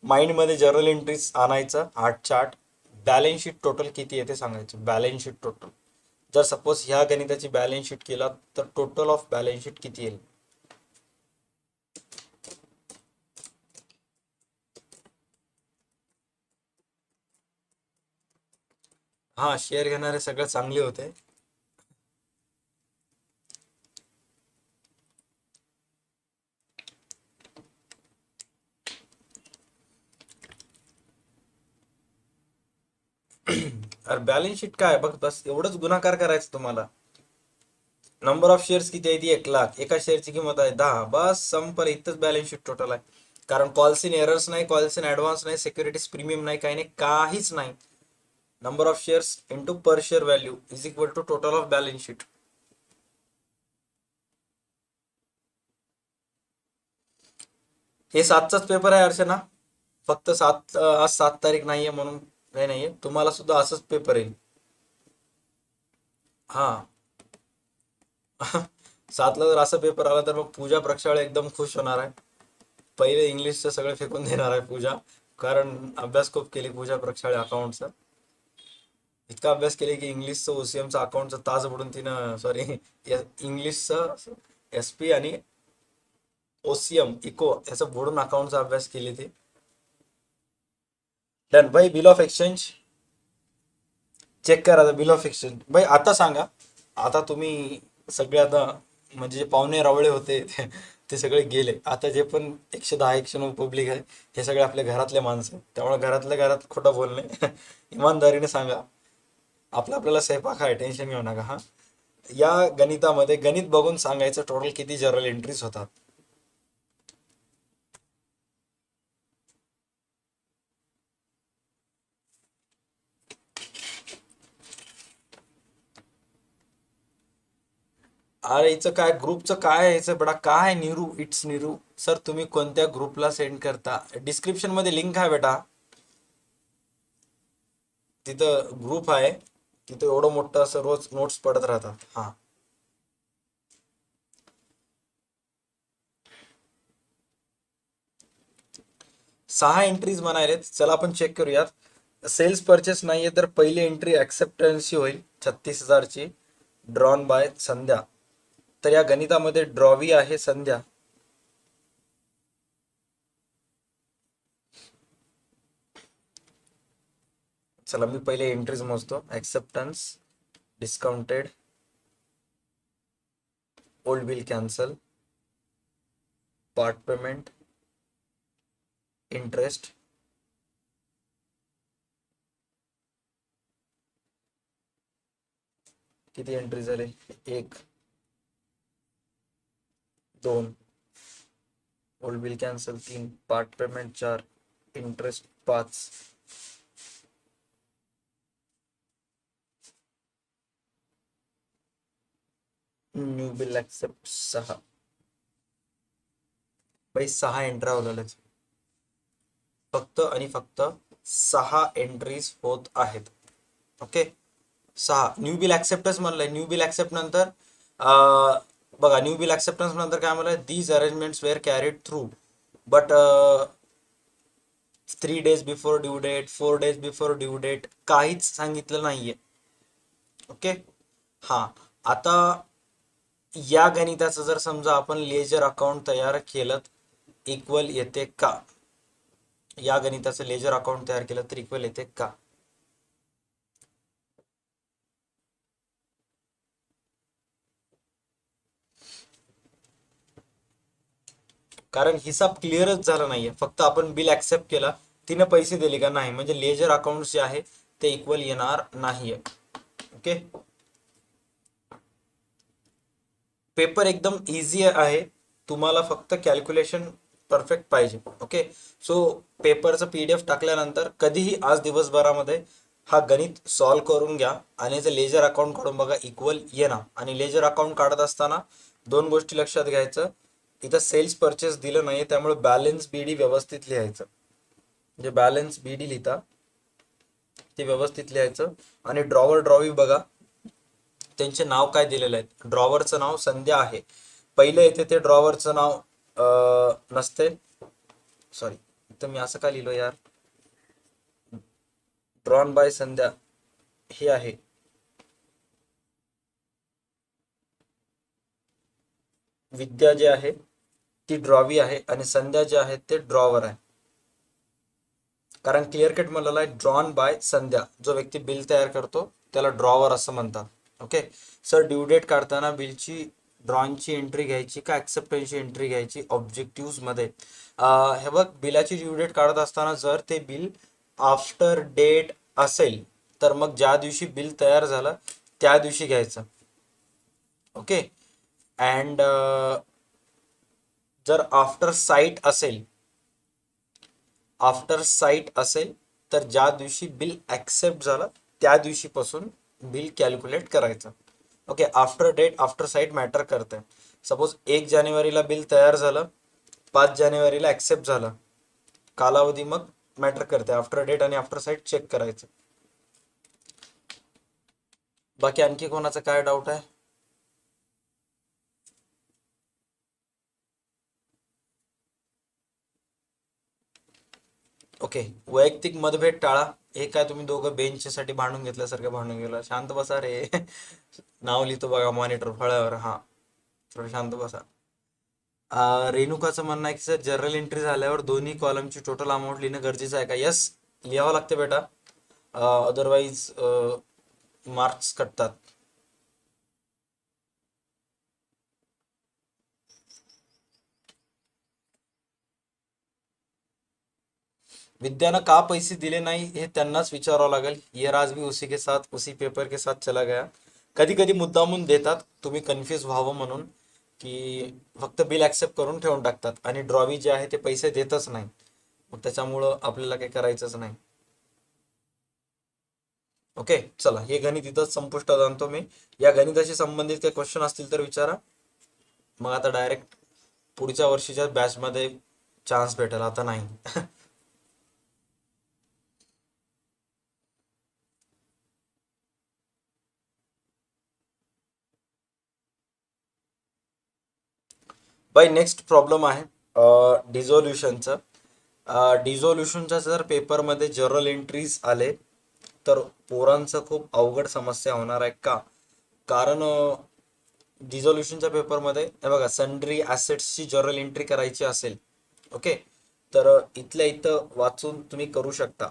माइंडमध्ये जर्नल एंट्रीज आणायचं 8च्या 8. बॅलन्स शीट टोटल किती आहे ते सांगायचं. बॅलन्स शीट टोटल जर सपोज ह्या गणिताची बॅलन्स शीट केला तर टोटल ऑफ बॅलन्स शीट किती येईल? हा, शेअर घेणारे सगळे चांगले होते. अरे बॅलन्स शीट काय बघ, बस एवढंच गुणाकार करायचं तुम्हाला. नंबर ऑफ शेअर्स किती आहे? ती 1,00,000. एका शेअरची किंमत आहे 10. बस संपलं, इथंच बॅलन्स शीट टोटल आहे. कारण कॉल्स इन एरर्स नाही, कॉल्स इन ऍडव्हान्स नाही, सिक्युरिटीज प्रीमियम नाही, काही नाही, काहीच नाही. Number of shares into per share value is equal to total of balance sheet. हे 7चाच पेपर आहे अर्चना. फक्त आज 7 तारीख नाहीये म्हणून काही नाहीये, तुम्हाला सुद्धा असंच पेपर येईल. हा. 7ला जर असा पेपर आला तर मग पूजा प्रक्षाळ एकदम खुश होणार आहे. पहिले इंग्लिशचं सगळं फेकून देणार आहे पूजा. कारण अभ्यास खूप केली पूजा प्रक्षाळे अकाउंटचा. इतका अभ्यास केले की इंग्लिशचं ओसीएमचं अकाउंटचं तास बुडून तिनं, सॉरी, इंग्लिशचं एसपी आणि ओसीएम इको याचं बुडून अकाउंटचा अभ्यास केली ती. डन भाई. बिल ऑफ एक्सचेंज चेक करा. बिल ऑफ एक्सचेंज भाई आता सांगा. आता तुम्ही सगळे आता म्हणजे जे पाहुणे रावळे होते ते सगळे गेले. आता जे पण 110-109 पब्लिक आहे हे सगळे आपल्या घरातले माणसं आहेत. त्यामुळे घरातल्या घरात खोटं बोलणे. इमानदारीने सांगा. आपल्याला स्वयंपाक आहे, टेन्शन घेऊ नका हा. या गणितामध्ये गणित बघून सांगायचं टोटल किती जर्नल एंट्रीज होतात. अरे हिचं काय ग्रुपचं काय आहे याचं बडा काय निरू, इट्स निरू. सर तुम्ही कोणत्या ग्रुपला सेंड करता? डिस्क्रिप्शन मध्ये लिंक आहे बेटा. तिथं ग्रुप आहे. तिथं एवढं मोठं असं रोज नोट्स पडत राहतात. हा. 6 एंट्रीज म्हणाले. चला आपण चेक करूयात. सेल्स परचेस नाहीये तर पहिली एंट्री ऍक्सेप्टन्सची होईल 36,000ची, ड्रॉन बाय संध्या. तर या गणितामध्ये ड्रॉवी आहे संध्या. चला मी पहिले एंट्रीज मोजतो. Acceptance, discounted, old bill cancel, part payment, interest, किती एंट्री झाले? 1, 2, old bill cancel 3, part payment 4, interest 5, new bill accept 6. भाई 6 एंट्री उरल्या. फक्त आणि फक्त 6 एंट्रीज होत आहेत. ओके. 6 न्यू बिल ऍक्सेप्टन्स म्हणलंय. न्यू बिल ऍक्सेप्ट नंतर बघा, न्यू बिल ऍक्सेप्टन्स नंतर काय म्हणलंय? These arrangements were carried through but 3 days before due date, 4 days before due date, काहीच सांगितलं नाहीये. ओके. हा. आता या गणिताचं जर समजा आपण लेजर अकाउंट तयार केलं इक्वल येते का? या गणिताचं लेजर अकाउंट तयार केलं तर इक्वल येते का? कारण हिसाब क्लिअरच झाला नाहीये. फक्त आपण बिल ऍक्सेप्ट केला, तिने पैसे दिले का? नाही. म्हणजे लेजर अकाउंट जे आहे ते इक्वल येणार नाहीये. ओके. पेपर एकदम इझी आहे. तुम्हाला फक्त कॅल्क्युलेशन परफेक्ट पाहिजे. ओके. सो पेपरचं पीडीएफ टाकल्यानंतर कधीही आज दिवसभरामध्ये हा गणित सॉल्व्ह करून घ्या आणि याचं लेजर अकाउंट काढून बघा, इक्वल येणार. आणि लेजर अकाउंट काढत असताना 2 गोष्टी लक्षात घ्यायचं. इथं सेल्स परचेस दिलं नाही त्यामुळे बॅलन्स बीडी व्यवस्थित लिहायचं. जे बॅलन्स बीडी लिहिता ते व्यवस्थित लिहायचं. आणि ड्रॉवर ड्रॉवी बघा, त्यांचे नाव काय दिलेलं आहे. ड्रॉवरचं नाव संध्या आहे. पहिलं येते ते ड्रॉवरचं नाव नसते. सॉरी, इथं मी असं का लिहिलो यार. ड्रॉन बाय संध्या हे आहे. विद्या जे आहे ती ड्रॉवी आहे आणि संध्या जे आहे ते ड्रॉवर आहे. कारण क्लिअर कट म्हणलेला आहे ड्रॉन बाय संध्या. जो व्यक्ती बिल तयार करतो त्याला ड्रॉवर असं म्हणतात. ओके सर, ड्यू डेट काढताना बिलची ड्रॉनची एंट्री घ्यायची का ॲक्सेप्टन्सची एंट्री घ्यायची ऑब्जेक्टिव्ह मध्ये? हे बघ, बिलाची ड्यू डेट काढत असताना जर ते बिल आफ्टर डेट असेल तर मग ज्या दिवशी बिल तयार झालं त्या दिवशी घ्यायचं. ओके, अँड जर आफ्टर साईट असेल तर ज्या दिवशी बिल ॲक्सेप्ट झालं त्या दिवशीपासून बिल कॅल्क्युलेट करायचं. Okay, after date after sight matter करते. सपोज 1 जानेवारीला बिल तयार झालं, 5 जानेवारीला ॲक्सेप्ट झालं, कालावधी मग मॅटर करते. आफ्टर डेट आणि आफ्टर साईट चेक करायचं. बाकी आणखी कोणाचा काय डाऊट आहे? ओके, वैयक्तिक मतभेद टाळा. हे काय तुम्ही दोघं बेंचसाठी भांडून घेतल्यासारखं भांडून गेला? शांत बसा रे. नाव लिहितो बघा मॉनिटर फळ्यावर. हा, थोडं शांत बसा. रेणुकाचं म्हणणं आहे की सर जनरल एंट्री झाल्यावर दोन्ही कॉलमची टोटल अमाऊंट लिहिणं गरजेचं आहे का? यस, लिहावं लागते बेटा, अदरवाईज मार्क्स कटतात. विद्यानं का पैसे दिले नाही हे त्यांनाच विचारावं लागेल. ये राज भी उसी के साथ उसी पेपर के साथ चला गया. कधी कधी मुद्दामून देतात तुम्ही कन्फ्यूज व्हावं म्हणून, की फक्त बिल ॲक्सेप्ट करून ठेवून टाकतात आणि ड्रॉवी जे आहे ते पैसे देतच नाही. मग त्याच्यामुळं आपल्याला काही करायचंच नाही. ओके चला, हे गणित इथंच संपुष्टात आणतो मी. या गणिताशी संबंधित काही क्वेश्चन असतील तर विचारा. मग आता डायरेक्ट पुढच्या वर्षीच्या बॅचमध्ये चान्स भेटेल, आता नाही. बाय नेक्स्ट प्रॉब्लेम आहे डिझोल्युशनचं. डिझोल्युशनच्या जर पेपरमध्ये जर्नल एंट्रीज आले तर पोरांचं खूप अवघड समस्या होणार आहे. का? कारण डिझोल्युशनच्या पेपरमध्ये हे बघा, सन्ड्री ॲसेट्सची जर्नल एंट्री करायची असेल, ओके, तर इथल्या इथं वाचून तुम्ही करू शकता.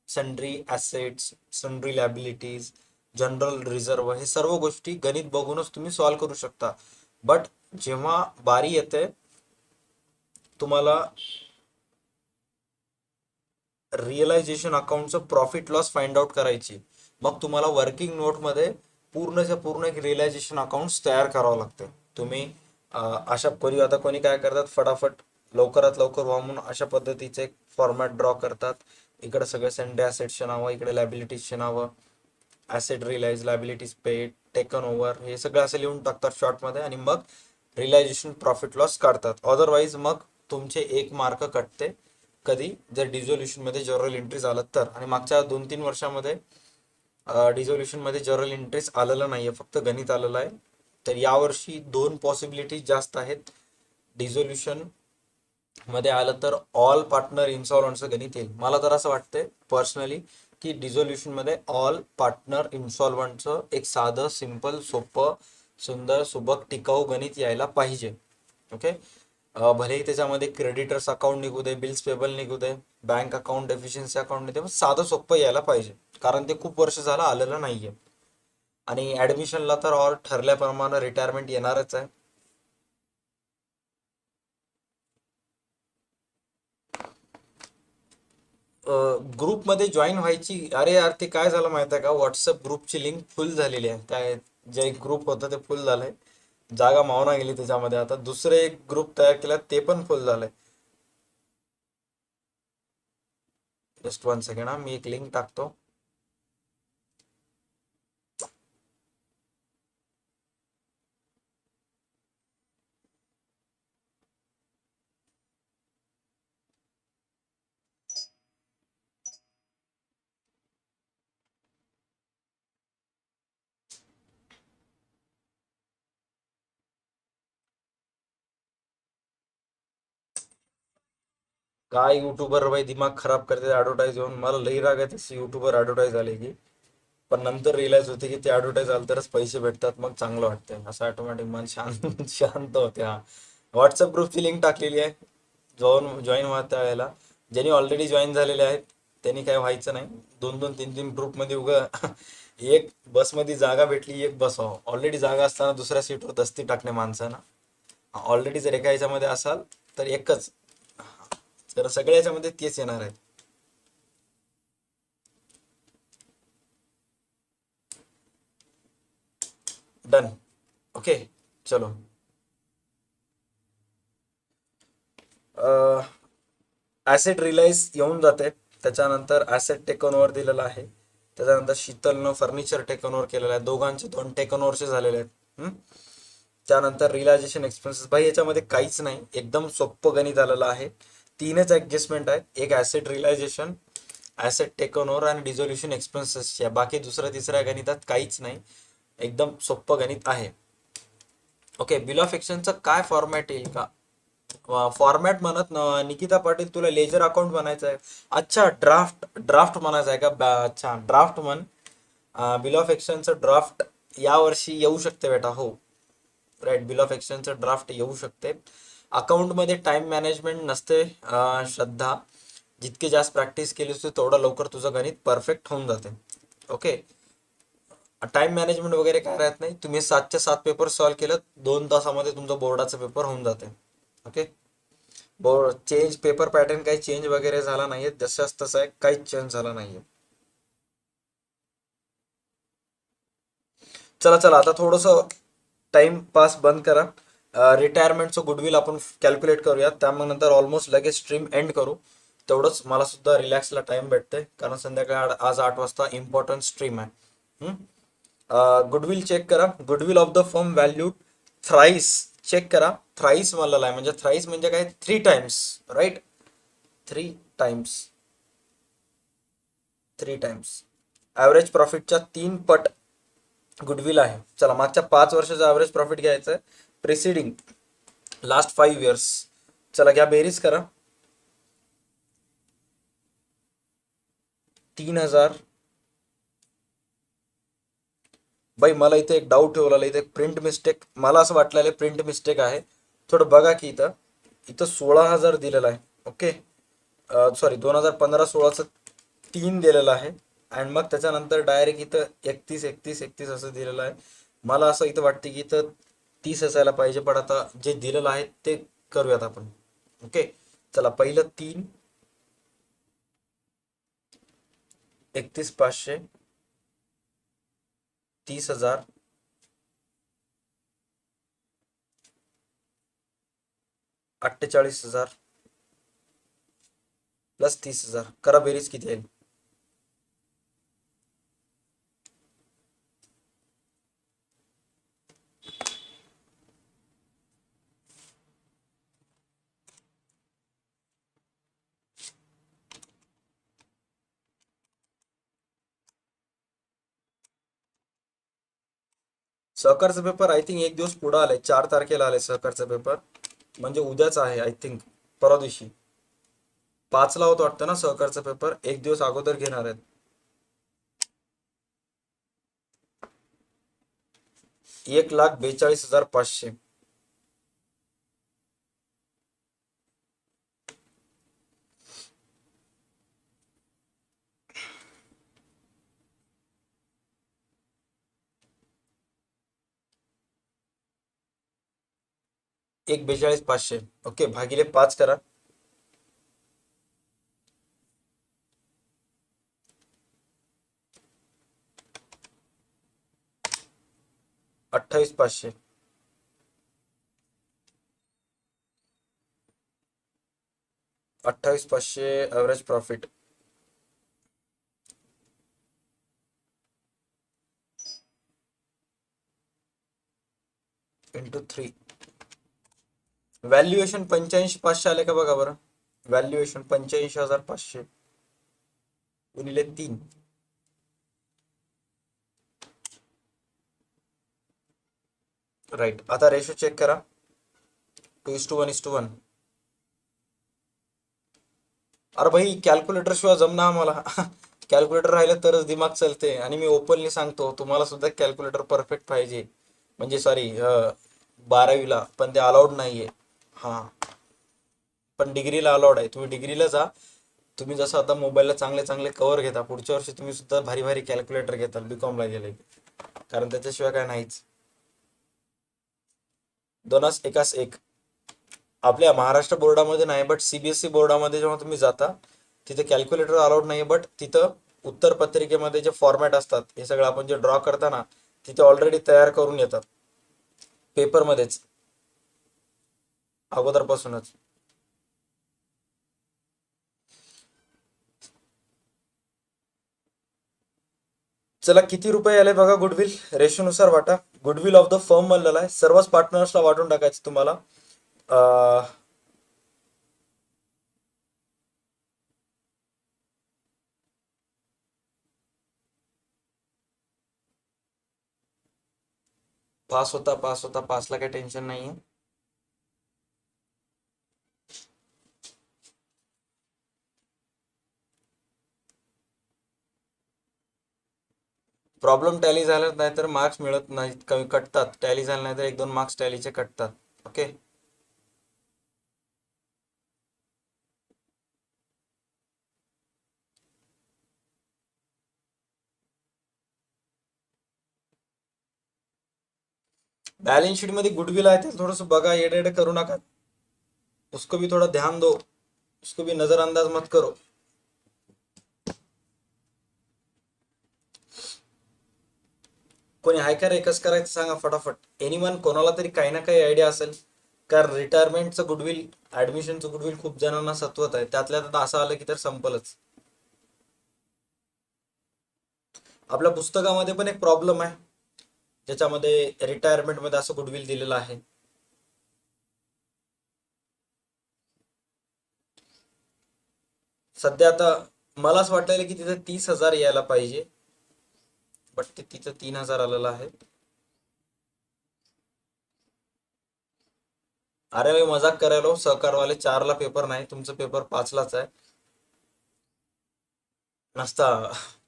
Sundry assets, sundry liabilities, general reserve, हे सर्व गोष्टी गणित बघूनच तुम्ही सॉल्व्ह करू शकता. बट जेव्हा बारी येते तुम्हाला रिअलायझेशन अकाउंटचं प्रॉफिट लॉस फाइंड आउट करायची, मग तुम्हाला वर्किंग नोटमध्ये पूर्णच्या पूर्ण एक रिअलायझेशन अकाउंट्स तयार करावं लागते. तुम्ही अशा कोणी, आता कोणी काय करतात, फटाफट लवकरात लवकर व्हा म्हणून अशा पद्धतीचे एक फॉर्मॅट ड्रॉ करतात. इकडे सगळे संडे ॲसेट्सचे नावं, इकडे लॅबिलिटीजचे नावं, asset realise, liabilities paid, taken over, हे सगळं असं लिहून टाकतात शॉर्टमध्ये आणि मग रिअलायझेशन प्रॉफिट लॉस काढतात. अदरवाईज मग तुमचे 1 मार्क कटते कधी जर डिझोल्युशनमध्ये जर्नल एंट्रीज आलं तर. आणि मागच्या 2-3 वर्षामध्ये डिझोल्युशनमध्ये जर्नल एंट्रीज आलेलं नाही आहे, फक्त गणित आलेलं आहे. तर यावर्षी 2 पॉसिबिलिटीज जास्त आहेत. डिझोल्युशन मध्ये आलं तर ऑल पार्टनर इन्सॉल्वंटचं गणित येईल. मला तर असं वाटतंय पर्सनली की डिझोल्युशन मध्ये ऑल पार्टनर इन्सॉल्वंटचं एक साधं, सिंपल, सोपं, सुंदर, सुबक, टिकाऊ गणित यायला पाहिजे. ओके, भलेही त्याच्यामध्ये क्रेडिटर्स अकाउंट निघू दे, बिल्स पेबल निघू दे, बँक अकाउंट, डेफिशियन्सी अकाउंट निघू दे, पण साधं सोपं यायला पाहिजे, कारण ते खूप वर्ष झालं आलेलं नाहीये. आणि ऍडमिशनला तर ऑल ठरल्याप्रमाणे रिटायरमेंट येणारच आहे. ग्रुपमध्ये जॉईन व्हायची, अरे यार ते काय झालं माहिती आहे का, व्हॉट्सअप ग्रुपची लिंक फुल झालेली आहे. त्या जे एक ग्रुप होतं ते फुल झालंय, जागा मावना गेली त्याच्यामध्ये. आता दुसरे एक ग्रुप तयार केला ते पण फुल झालंय. जस्ट 1 सेकंड, मी एक लिंक टाकतो. काय युट्यूबर भाई दिमाग खराब करते ऍडव्हर्टाईज येऊन. मला लई राग आहे तशी युट्यूबर ऍडव्हर्टाईज आले की, पण नंतर रिअलाइज होते की ते ऍडव्हर्टाईज आलं तरच पैसे भेटतात, मग चांगलं वाटतंय. असं ऑटोमॅटिक मन शांत शांत होते. हा, व्हॉट्सअप ग्रुपची लिंक टाकलेली आहे, जॉईन व्हा त्या वेळेला. ज्यांनी ऑलरेडी जॉईन झालेले आहेत त्यांनी काय व्हायचं नाही. 2-2 3-3 ग्रुपमध्ये उगा एक बसमध्ये जागा भेटली एक बसावं. ऑलरेडी जागा असताना दुसऱ्या सीटवर दस्ती टाकणे माणसानं. ऑलरेडी जर एका ह्याच्यामध्ये असाल तर एकच, तर सगळ्या ह्याच्यामध्ये तेच येणार आहे. डन. ओके चलो. ऍसेट रिलाइज येऊन जाते. त्याच्यानंतर ऍसेट टेकन ओव्हर दिलेला आहे. त्याच्यानंतर शीतलनं फर्निचर टेकन ओव्हर केलेलं आहे. दोघांचे 2 टेकन ओव्हरचे झालेले आहेत. त्यानंतर रिलायझेशन एक्सपेन्सेस, भाई याच्यामध्ये काहीच नाही, एकदम सोपं गणित आलेलं आहे. 3च ऍडजस्टमेंट आहेत, एक asset realisation, asset taken over आणि डिझोल्युशन एक्सपेन्सेस. या बाकी दुसऱ्या तिसऱ्या गणितात काहीच नाही, एकदम सोपं गणित आहे. ओके, बिल ऑफ एक्सचेंजचा काय फॉर्मॅट येईल का? फॉर्मॅट म्हणत निकिता पाटील तुला लेजर अकाउंट बनायचं आहे. अच्छा, ड्राफ्ट म्हणायचं आहे का? अच्छा, ड्राफ्ट म्हण. बिल ऑफ एक्सचेंजचं ड्राफ्ट यावर्षी येऊ शकते बेटा. हो राईट, बिल ऑफ एक्सचेंजचं ड्राफ्ट येऊ शकते. अकाउंटमध्ये टाइम मॅनेजमेंट नसते श्रद्धा. जितके जास्त प्रॅक्टिस केली असते तेवढं लवकर तुझं गणित परफेक्ट होऊन जाते. ओके, टाइम मॅनेजमेंट वगैरे काय राहत नाही. तुम्ही 7च्या 7 पेपर सॉल्व्ह केलं 2 तासामध्ये तुमचं बोर्डाचं पेपर होऊन जाते. Okay, board change, paper pattern काही चेंज वगैरे झाला नाहीये, जसंच तसं आहे, काहीच चेंज झाला नाहीये. चला चला, आता थोडंसं टाइम पास बंद करा. रिटायरमेंटचं गुडविल आपण कॅल्क्युलेट करूया, त्यामुळे नंतर ऑलमोस्ट लगेच स्ट्रीम एंड करू. तेवढंच मला सुद्धा रिलॅक्सला टाइम भेटते, कारण संध्याकाळी आज 8 वाजता इम्पॉर्टंट स्ट्रीम आहे. गुडविल चेक करा. Goodwill of the firm value thrice check करा. थ्राईस म्हणलेला आहे, म्हणजे थ्राईस म्हणजे काय? 3 times, right? 3 times, 3 times. Average प्रॉफिटच्या 3 पट गुडविल आहे. चला, मागच्या 5 वर्षाचं ॲव्हरेज प्रॉफिट घ्यायचं आहे, प्रिसिडिंग लास्ट 5 इयर्स. चला घ्या, बेरीज करा. 3000. बाई मला इथे एक डाऊट ठेवलेला, इथे प्रिंट मिस्टेक, मला असं वाटलेलं प्रिंट मिस्टेक आहे. थोडं बघा की इथं इथं 16,000 दिलेलं आहे. ओके, सॉरी, 2015-16चं 3 दिलेलं आहे, आणि मग त्याच्यानंतर डायरेक्ट इथं 31 असं दिलेलं आहे. मला असं इथं वाटतं की इथं 30 असायला पाहिजे, पण आता जे दिलेलं आहे ते करूयात आपण. ओके, चला, पहिलं 3, 31,500, 30,000, 48,000 प्लस 30,000. करा बेरीज, किती येईल? सहकारचा पेपर आय थिंक एक दिवस पुढे आलाय, 4 तारखेला आलाय सहकारचा पेपर, म्हणजे उद्याच आहे आय थिंक, परवा दिवशी 5ला होत वाटतं ना सहकारचा पेपर, एक दिवस अगोदर घेणार आहेत. 1,42,500. एक 42,500. ओके, भागिले 5 करा. 28,500. 28,500 ॲव्हरेज प्रॉफिट इंटू 3. व्हॅल्युएशन 85,500 आले का बघा बरं. व्हॅल्युएशन 85,500 गुणिले 3. राईट, आता रेशो चेक करा. 2:1:1. अरे भाई, कॅल्क्युलेटर शिवाय जमना आम्हाला. कॅल्क्युलेटर राहिलं तरच दिमाग चालते, आणि मी ओपनली सांगतो तुम्हाला सुद्धा कॅल्क्युलेटर परफेक्ट पाहिजे, म्हणजे सॉरी 12वीला, पण ते अलाउड नाहीये. हां, पण डिग्रीला अलाउड आहे. तुम्ही डिग्रीला जा, तुम्ही जसं आता मोबाईलला चांगले चांगले कव्हर घेता, पुढच्या वर्षी तुम्ही सुद्धा भारी भारी कॅल्क्युलेटर घेताल बीकॉमला गेले की. कारण त्याच्याशिवाय काय नाहीच. दोनास एकास एक. आपल्या महाराष्ट्र बोर्डामध्ये नाही, बट सीबीएसई बोर्डामध्ये जेव्हा तुम्ही जाता तिथे कॅल्क्युलेटर अलाउड नाही, बट तिथं उत्तर पत्रिकेमध्ये जे फॉर्मॅट असतात हे सगळं आपण जे ड्रॉ करताना तिथे ऑलरेडी तयार करून येतात पेपरमध्येच अगोदरपासूनच. चला किती रुपये आले बघा. गुडविल रेशोनुसार वाटा. गुडविल ऑफ द फर्म म्हणलेला आहे, सर्वच पार्टनर्सला वाटून टाकायचं तुम्हाला. अं, 5 होता 5ला काही टेन्शन नाहीये. प्रॉब्लेम टॅली झाला नाही तर मार्क्स मिळत नाहीत, कमी कटतात. टॅली झाला नाही तर 1-2 मार्क्स टॅलीचे कटतात. ओके. बैलेंस शीट मध्ये गुडविल आहे ते थोडस बघा, येडे येडे करू नका. उसको भी थोड़ा ध्यान दो, उसको भी नजरअंदाज मत करो. कोणी आहे का रे, कसं करायचं सांगा फटाफट. एनीवन, कोणाला तरी काही ना काही आयडिया असेल. कारण रिटायरमेंटचं गुडविल, ऍडमिशनचं गुडविल खूप जणांना सत्वत आहे, त्यातल्या त्यात असं आलं की तर संपलच. आपल्या पुस्तकामध्ये पण एक प्रॉब्लेम आहे ज्याच्यामध्ये रिटायरमेंट मध्ये असं गुडविल दिलेलं आहे. सध्या आता मला असं वाटलेलं की तिथे 30,000 यायला पाहिजे, बट ते तिथं 3,000 आलेलं आहे. अरे मी मजाक करायलो, सहकारवाले 4ला पेपर नाही, तुमचं पेपर 5लाच आहे. नसता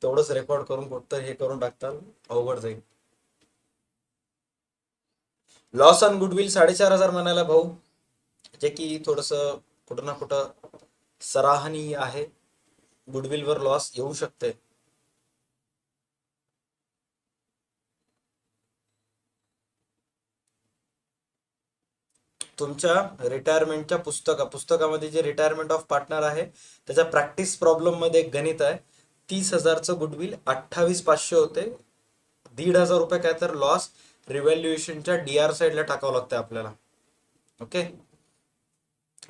तेवढंच रेकॉर्ड करून फक्त हे करून टाकताल, अवघड जाईल. लॉस ऑन गुडविल 4,500 म्हणायला भाऊ, जे की थोडस कुठं ना कुठं सराहनीय आहे. गुडविल वर लॉस येऊ शकते. तुमच्या रिटायरमेंटच्या पुस्तकामध्ये जे रिटायरमेंट ऑफ पार्टनर आहे त्याच्या प्रॅक्टिस प्रॉब्लेम मध्ये एक गणित आहे. 30,000चं गुडविल 28,500 होते. 1,500 रुपये काय तर लॉस रिव्हॅल्युएशनच्या डीआर साईडला टाकावं लागतं आपल्याला. ओके.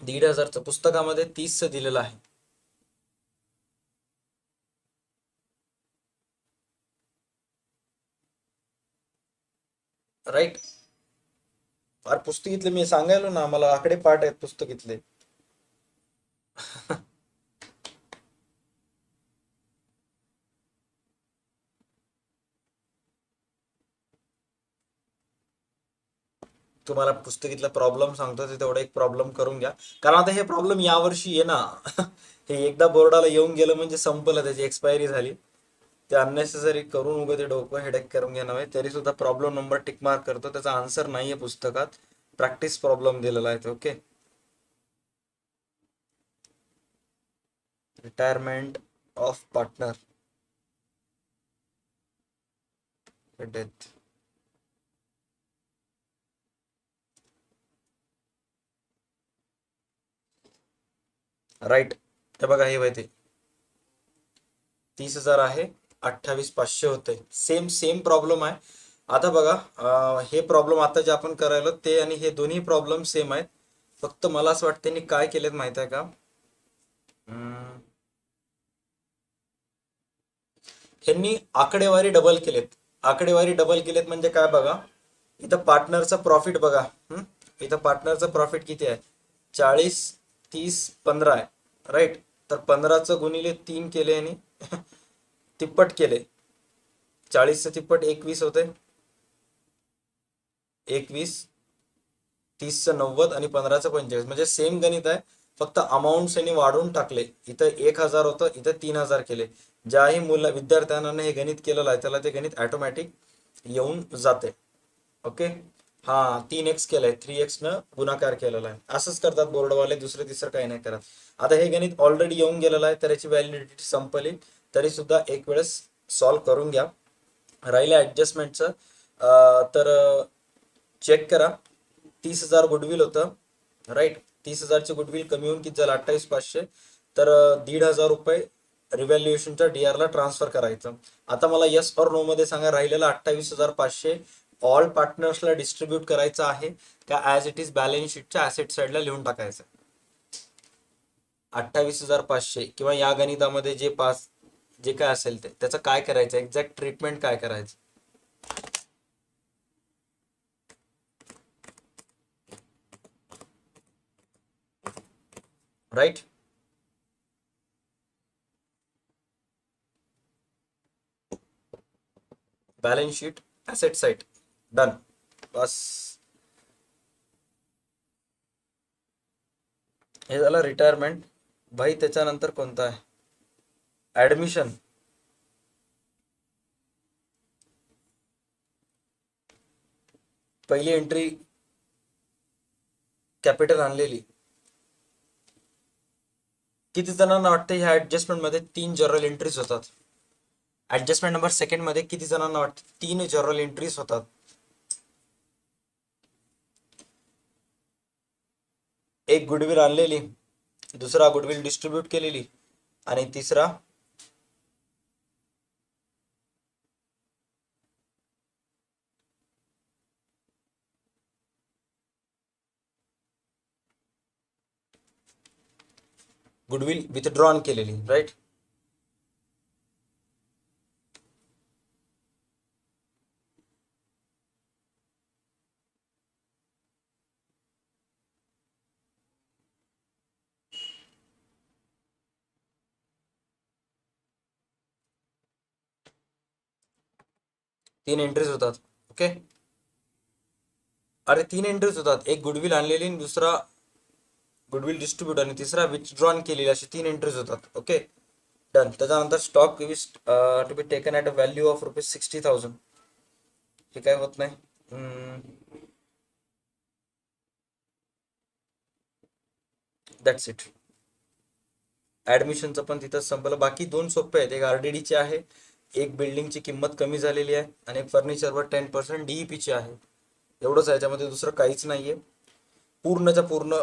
1,500चं पुस्तकामध्ये 30चं दिलेलं आहे. राईट. अरे पुस्तकीतले मी सांगायलो ना, मला आकडे पाठ आहेत पुस्तकीतले. तुम्हाला पुस्तकीतला प्रॉब्लेम सांगतो ते तेवढा एक प्रॉब्लेम करून घ्या. कारण आता हे प्रॉब्लेम यावर्षी ये ना हे एकदा बोर्डाला येऊन गेलं म्हणजे संपलं, त्याची एक्सपायरी झाली. ते अननेसेसरी करून उगं ते डोकं हेडेक करून घेणं आहे. तरी सुद्धा प्रॉब्लेम नंबर टिक मार्क करतो, त्याचा आन्सर नाहीये पुस्तकात, प्रॅक्टिस प्रॉब्लेम दिलेला आहे. Okay. Retirement of partner death. Right. हे बघा, हे माहिती 30,000 आहे, 28,500 होते. सेम सेम प्रॉब्लेम आहे. आता बघा, हे प्रॉब्लेम आता जे आपण करायलो ते आणि हे दोन्ही प्रॉब्लेम सेम आहेत. फक्त मला असं वाटतं त्यांनी काय केलेत माहित आहे का, ह्यांनी आकडेवारी डबल केलेत. आकडेवारी डबल केलेत म्हणजे काय बघा, इथं पार्टनरचा प्रॉफिट बघा. इथं पार्टनरचं प्रॉफिट किती आहे, 40, 30, 15 आहे. राईट. तर 15चं गुणिले 3 केले आणि तिप्पट केले. 40चं तिप्पट 21 होते. 21, 30चं 90 आणि 15चं 45. म्हणजे सेम गणित आहे, फक्त अमाऊंट यांनी वाढवून टाकले. इथं 1,000 होतं, इथं 3,000 केले. ज्याही विद्यार्थ्यांना हे गणित केलेलं आहे त्याला ते गणित ऑटोमॅटिक येऊन जाते. ओके. हा 3x केलंय, 3x न गुणाकार केलेला आहे. असंच करतात बोर्डवाले, दुसरं तिसरं काही नाही करत. आता हे गणित ऑलरेडी येऊन गेलेलं आहे, तर याची व्हॅलिडिटी संपली, तरी सुद्धा एक वेळेस सॉल्व्ह करून घ्या. राहिलं ऍडजस्टमेंटचं, तर चेक करा. 30,000 गुडविल होतं, राईट. 30,000ची गुडविल कमी होऊन किती झालं, 28,500. तर 1,500 रुपये रिव्हॅल्युएशनच्या डीआर ला ट्रान्सफर करायचं. आता मला येस और नो मध्ये सांगा, राहिलेलं 28,500 ऑल पार्टनर्सला डिस्ट्रीब्यूट करायचं आहे का ॲज इट इज बॅलन्स शीटच्या ॲसेट साईडला लिहून टाकायचं? 28,500 किंवा या गणितामध्ये जे पास जे काय असेल ते त्याचं काय करायचं, एक्झॅक्ट ट्रीटमेंट काय करायचं? Right. Balance sheet, asset side, done. बस हे झालं रिटायरमेंट. भाई त्याच्यानंतर कोणता आहे? ऍडमिशन. पहिली एंट्री कॅपिटल आणलेली. किती जणांना वाटतं ह्या ऍडजस्टमेंट मध्ये 3 जनरल एंट्रीज होतात? ऍडजस्टमेंट नंबर सेकंड मध्ये किती जणांना वाटतं 3 जनरल एंट्रीज होतात? एक गुडविल आणलेली, दुसरा गुडविल डिस्ट्रीब्यूट केलेली, आणि तिसरा गुडविल विथड्रॉन केलेली, राईट. तीन एंट्रीज होतात. ओके. अरे 3 एंट्रीज होतात, एक गुडविल आणलेली, दुसरा गुडविल डिस्ट्रीब्यूट, आणि तिसरा विथड्रॉन केलेली, अशी 3 एंट्रीज होतात. Okay, done. त्याच्यानंतर stock to be taken at a value of ₹60,000. हे काय होत नाही. That's it. ऍडमिशनचं पण तिथंच संपलं. बाकी 2 सोपे आहेत. एक आरडीडीचे आहे, एक बिल्डिंगची किंमत कमी झालेली आहे, आणि एक फर्निचरवर 10% डीईपीची आहे. एवढंच आहे, याच्यामध्ये दुसरं काहीच नाहीये. पूर्णच्या पूर्ण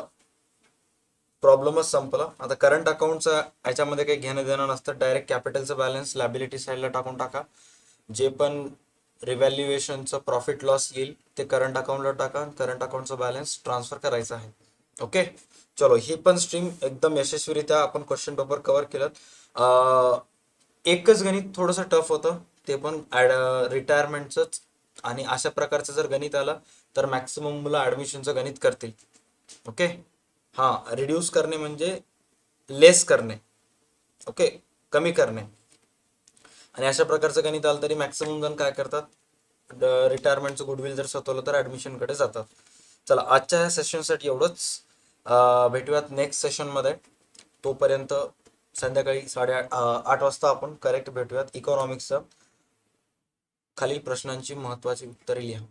प्रॉब्लेमच संपला. आता करंट अकाउंटचा याच्यामध्ये काही घेणं देणं नसतं. डायरेक्ट कॅपिटलचं बॅलन्स लायबिलिटी साईडला टाकून टाका. जे पण रिव्हॅल्युएशनचं प्रॉफिट लॉस येईल ते करंट अकाउंटला टाका. करंट अकाउंटचा बॅलन्स ट्रान्सफर करायचा आहे. ओके, चलो. ही पण स्ट्रीम एकदम यशस्वीरित्या आपण क्वेश्चन पेपर कव्हर केलं. एकच गणित थोडंसं टफ होतं, ते पण रिटायरमेंटचंच. आणि अशा प्रकारचं जर गणित आलं तर मॅक्सिमम मुलं ऍडमिशनचं गणित करतील. ओके. हा, रिड्यूस करणे म्हणजे लेस करणे. ओके, कमी करणे. आणि अशा प्रकारचं गणित आलं तरी मॅक्सिमम जण काय करतात, रिटायरमेंटचं गुडविल जर स्वतःला तर ऍडमिशनकडे जातात. चला, आजच्या ह्या सेशनसाठी एवढंच. भेटूयात नेक्स्ट सेशनमध्ये. तोपर्यंत संध्याकाळी 8:30 वाजता आपण करेक्ट भेटूयात. इकॉनॉमिक्सचं खालील प्रश्नांची महत्त्वाची उत्तरे लिहा.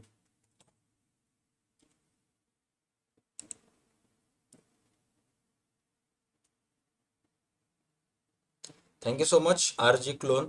Thank you so much, RG clone.